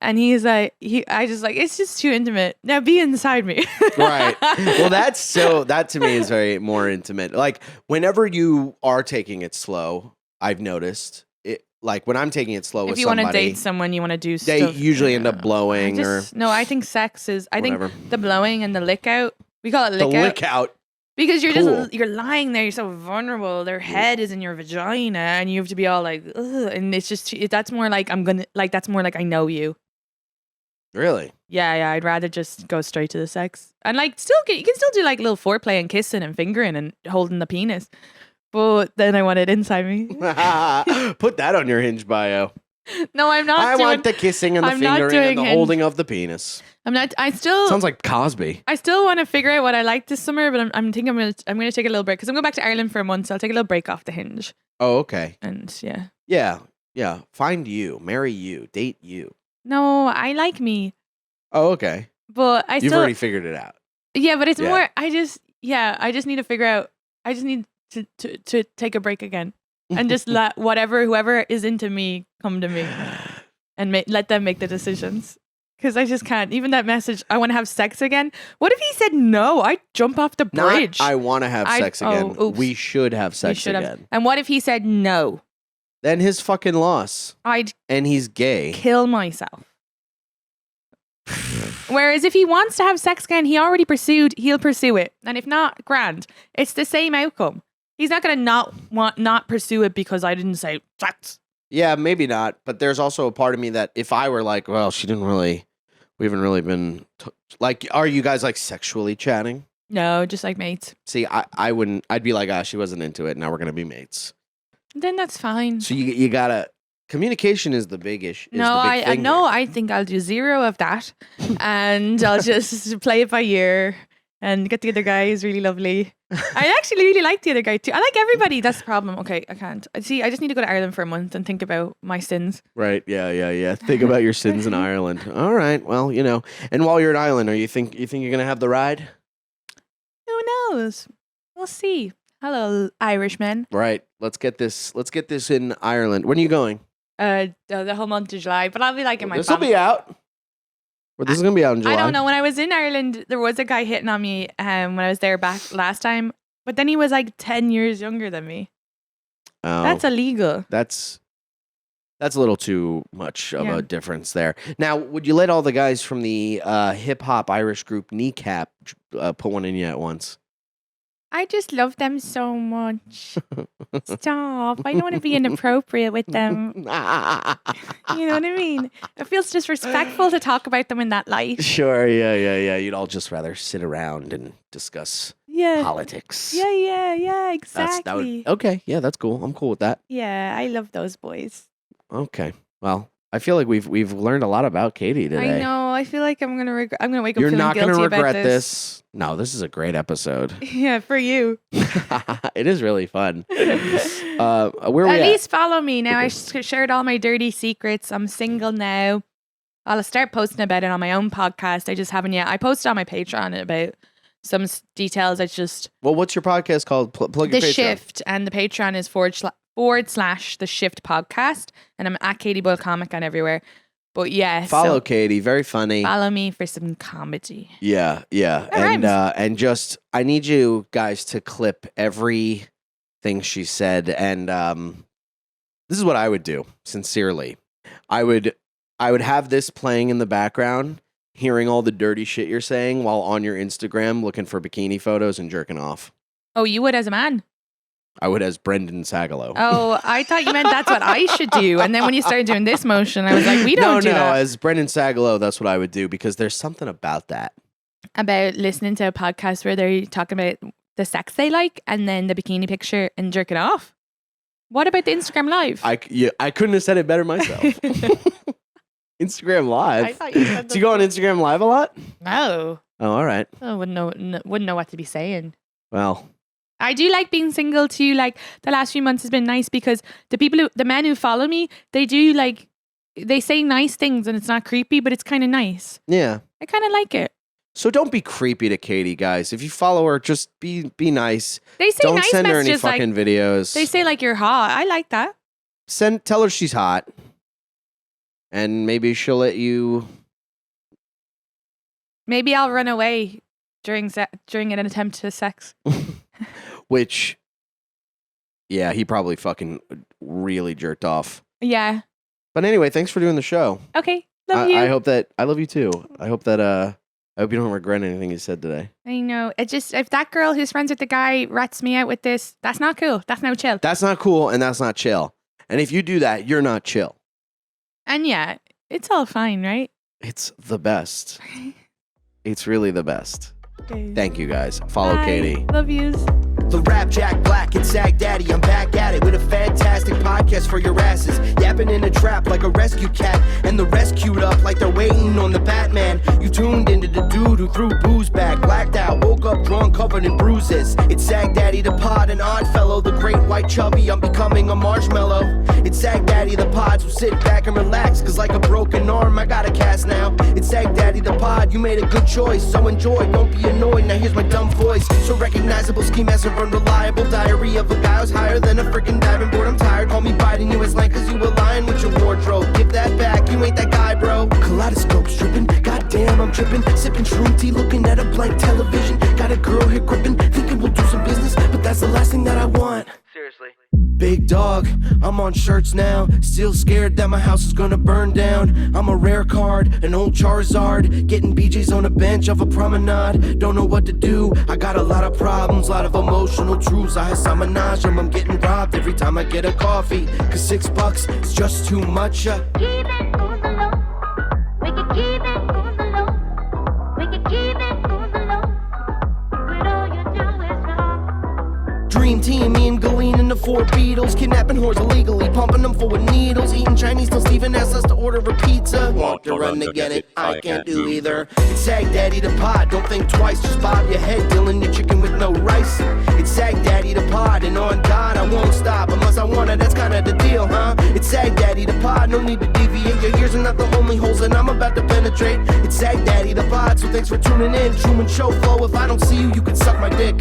C: And he's like, I just like, it's just too intimate. Now be inside me.
B: Right. Well, that to me is very more intimate. Like whenever you are taking it slow, I've noticed it. Like when I'm taking it slow
C: If
B: with
C: you want
B: somebody,
C: to date someone, you want to do
B: they
C: stuff.
B: usually end up blowing
C: No, I think sex is. I
B: whatever.
C: think the blowing and the lick out. We call it
B: The
C: lick out
B: lick out.
C: because you're
B: Cool.
C: you're lying there. You're so vulnerable. Their head is in your vagina, and you have to be all like, ugh, and it's just that's more like that's more like I know you.
B: Really?
C: Yeah. I'd rather just go straight to the sex and like you can still do like little foreplay and kissing and fingering and holding the penis, but then I want it inside me.
B: Put that on your Hinge bio.
C: No, I'm not.
B: I want the kissing and the
C: I'm not
B: fingering
C: doing
B: and the
C: Hinge.
B: holding of the penis.
C: I'm not. I still.
B: Sounds like Cosby.
C: I still want to figure out what I like this summer, but I'm thinking I'm gonna take a little break because I'm going back to Ireland for a month, so I'll take a little break off the Hinge.
B: Oh, okay.
C: And yeah.
B: Yeah. Find you, marry you, date you.
C: No, I like me,
B: Oh, okay.
C: but I
B: You've
C: still.
B: already figured it out.
C: Yeah, but it's
B: Yeah.
C: more. I just need to figure out. I just need to take a break again and just let whoever is into me come to me and let them make the decisions. Because I just can't. Even that message, I want to have sex again. What if he said no? I'd jump off the bridge.
B: I want to have sex again.
C: oops.
B: We should have
C: We
B: sex
C: should have.
B: again.
C: And what if he said no?
B: Then his fucking loss.
C: I'd
B: And he's gay.
C: kill myself. Whereas if he wants to have sex again, he'll pursue it. And if not, grand. It's the same outcome. He's not going to not pursue it because I didn't say sex.
B: Yeah, maybe not. But there's also a part of me that if I were like, well, we haven't really been, like, are you guys like sexually chatting?
C: No, just like mates.
B: See, I wouldn't, I'd be like, she wasn't into it. Now we're going to be mates.
C: Then that's fine.
B: So you gotta, communication is the big issue.
C: I think I'll do zero of that. And I'll just play it by ear and get the other guy who's really lovely. I actually really like the other guy too. I like everybody. That's the problem. Okay, I can't. See, I just need to go to Ireland for a month and think about my sins.
B: Right. Yeah. Think about your sins in Ireland. All right. Well, and while you're in Ireland, you think you're going to have the ride?
C: Who knows? We'll see. Hello, Irishmen.
B: Right. Let's get this in Ireland. When are you going?
C: The whole month of July, but I'll be like in my
B: This will be out. Or this is going to be out in July.
C: I don't know. When I was in Ireland, there was a guy hitting on me when I was there back last time, but then he was like 10 years younger than me.
B: Oh,
C: That's illegal.
B: That's a little too much of a difference there. Now, would you let all the guys from the hip hop Irish group Kneecap put one in you at once?
C: I just love them so much. Stop. I don't want to be inappropriate with them. You know what I mean? It feels disrespectful to talk about them in that light.
B: Sure, yeah. You'd all just rather sit around and discuss politics.
C: Yeah, exactly.
B: Okay, yeah, that's cool. I'm cool with that.
C: Yeah, I love those boys.
B: Okay. Well, I feel like we've learned a lot about Katie today.
C: I know. I feel like I'm gonna wake up
B: You're
C: feeling
B: not
C: guilty
B: gonna
C: about
B: regret this. No, this is a great episode.
C: Yeah, for you.
B: It is really fun. Where we
C: At
B: at?
C: least follow me now. I shared all my dirty secrets. I'm single now. I'll start posting about it on my own podcast. I just haven't yet. I posted on my Patreon about some details. I just
B: Well, what's your podcast called? Plug your
C: The
B: Patreon.
C: Shift, and the Patreon is / The Shift Podcast, and I'm at Katie Boyle Comic on everywhere. But yeah,
B: Follow Katie, very funny.
C: Follow me for some comedy.
B: Yeah, and just I need you guys to clip everything she said, and this is what I would do. Sincerely, I would have this playing in the background, hearing all the dirty shit you're saying while on your Instagram looking for bikini photos and jerking off.
C: Oh, you would as a man?
B: I would as Brendan Sagalow.
C: Oh, I thought you meant that's what I should do. And then when you started doing this motion, I was like, we don't do that.
B: No, as Brendan Sagalow, that's what I would do because there's something about that.
C: About listening to a podcast where they're talking about the sex they like and then the bikini picture and jerking off. What about the Instagram Live?
B: I couldn't have said it better myself. Instagram Live?
C: I thought you said
B: Do you go on Instagram Live a lot?
C: No.
B: Oh, all right.
C: I wouldn't know what to be saying.
B: Well,
C: I do like being single too. Like the last few months has been nice because the men who follow me, they say nice things and it's not creepy, but it's kind of nice.
B: yeah.
C: I kind of like it.
B: So don't be creepy to Katie, guys. If you follow her, just be nice.
C: They say
B: Don't
C: nice
B: send her any
C: messages like
B: fucking videos.
C: they say like you're hot. I like that.
B: Tell her she's hot. and maybe she'll let you.
C: Maybe I'll run away during an attempt to sex.
B: Which, yeah, he probably fucking really jerked off.
C: Yeah.
B: But anyway, thanks for doing the show.
C: Okay. Love you.
B: I hope that I love you too. I hope that I hope you don't regret anything you said today.
C: I know. It just, if that girl who's friends with the guy rats me out with this, that's not cool. That's no chill.
B: That's not cool, and that's not chill. And if you do that, you're not chill.
C: And yeah, it's all fine, right?
B: It's the best. It's really the best.
C: Okay.
B: Thank you guys. Follow
C: Bye.
B: Katie.
C: Love yous.
A: The rap Jack Black and Sagdaddy, I'm back at it with a fantastic podcast for your asses. Yapping in a trap like a rescue cat, and the rescued up like they're waiting on the Batman. You tuned into the dude who threw booze back, blacked out, woke up drunk, covered in bruises. It's Sagdaddy the pod, an odd fellow, the great white chubby, I'm becoming a marshmallow. It's Sagdaddy the pod, so sit back and relax, cause like a broken arm, I got a cast now. It's Sagdaddy the pod, you made a good choice, so enjoy, don't be annoyed, now here's my dumb voice. So recognizable, ski master, unreliable, diary of a guy who's higher than a freaking diving board. I'm tired, call me biting you as line, cause you align with your wardrobe. Give that back, you ain't that guy, bro. Kaleidoscope stripping, goddamn, I'm tripping. Sipping shroom tea, looking at a blank television. Got a girl here gripping, thinking we'll do some business, but that's the last thing that I want. Seriously. Big dog, I'm on shirts now. Still scared that my house is gonna burn down. I'm a rare card, an old Charizard. Getting BJ's on a bench of a promenade. Don't know what to do, I got a lot of problems. Lot of emotional truths, I menage them. I'm getting robbed every time I get a coffee. Cause $6 is just too much.
E: Keep it on the low. We can keep it on the low. We can keep it on the low. But all you do is wrong.
A: Dream team, me and Galene and the four Beatles. Kidnapping whores illegally, pumping them full with needles. Eating Chinese till Steven asks us to order a pizza. Walk to run to get it, I can't do either. It's Sagdaddy the pod, don't think twice, just bob your head, dealing your chicken with no rice. It's Sagdaddy the pod, and on God I won't stop unless I wanna, that's kinda the deal, huh? It's Sagdaddy the pod, no need to deviate. Your ears are not the only holes that I'm about to penetrate. It's Sagdaddy the pod, so thanks for tuning in. Truman Show flow, if I don't see you, you can suck my dick.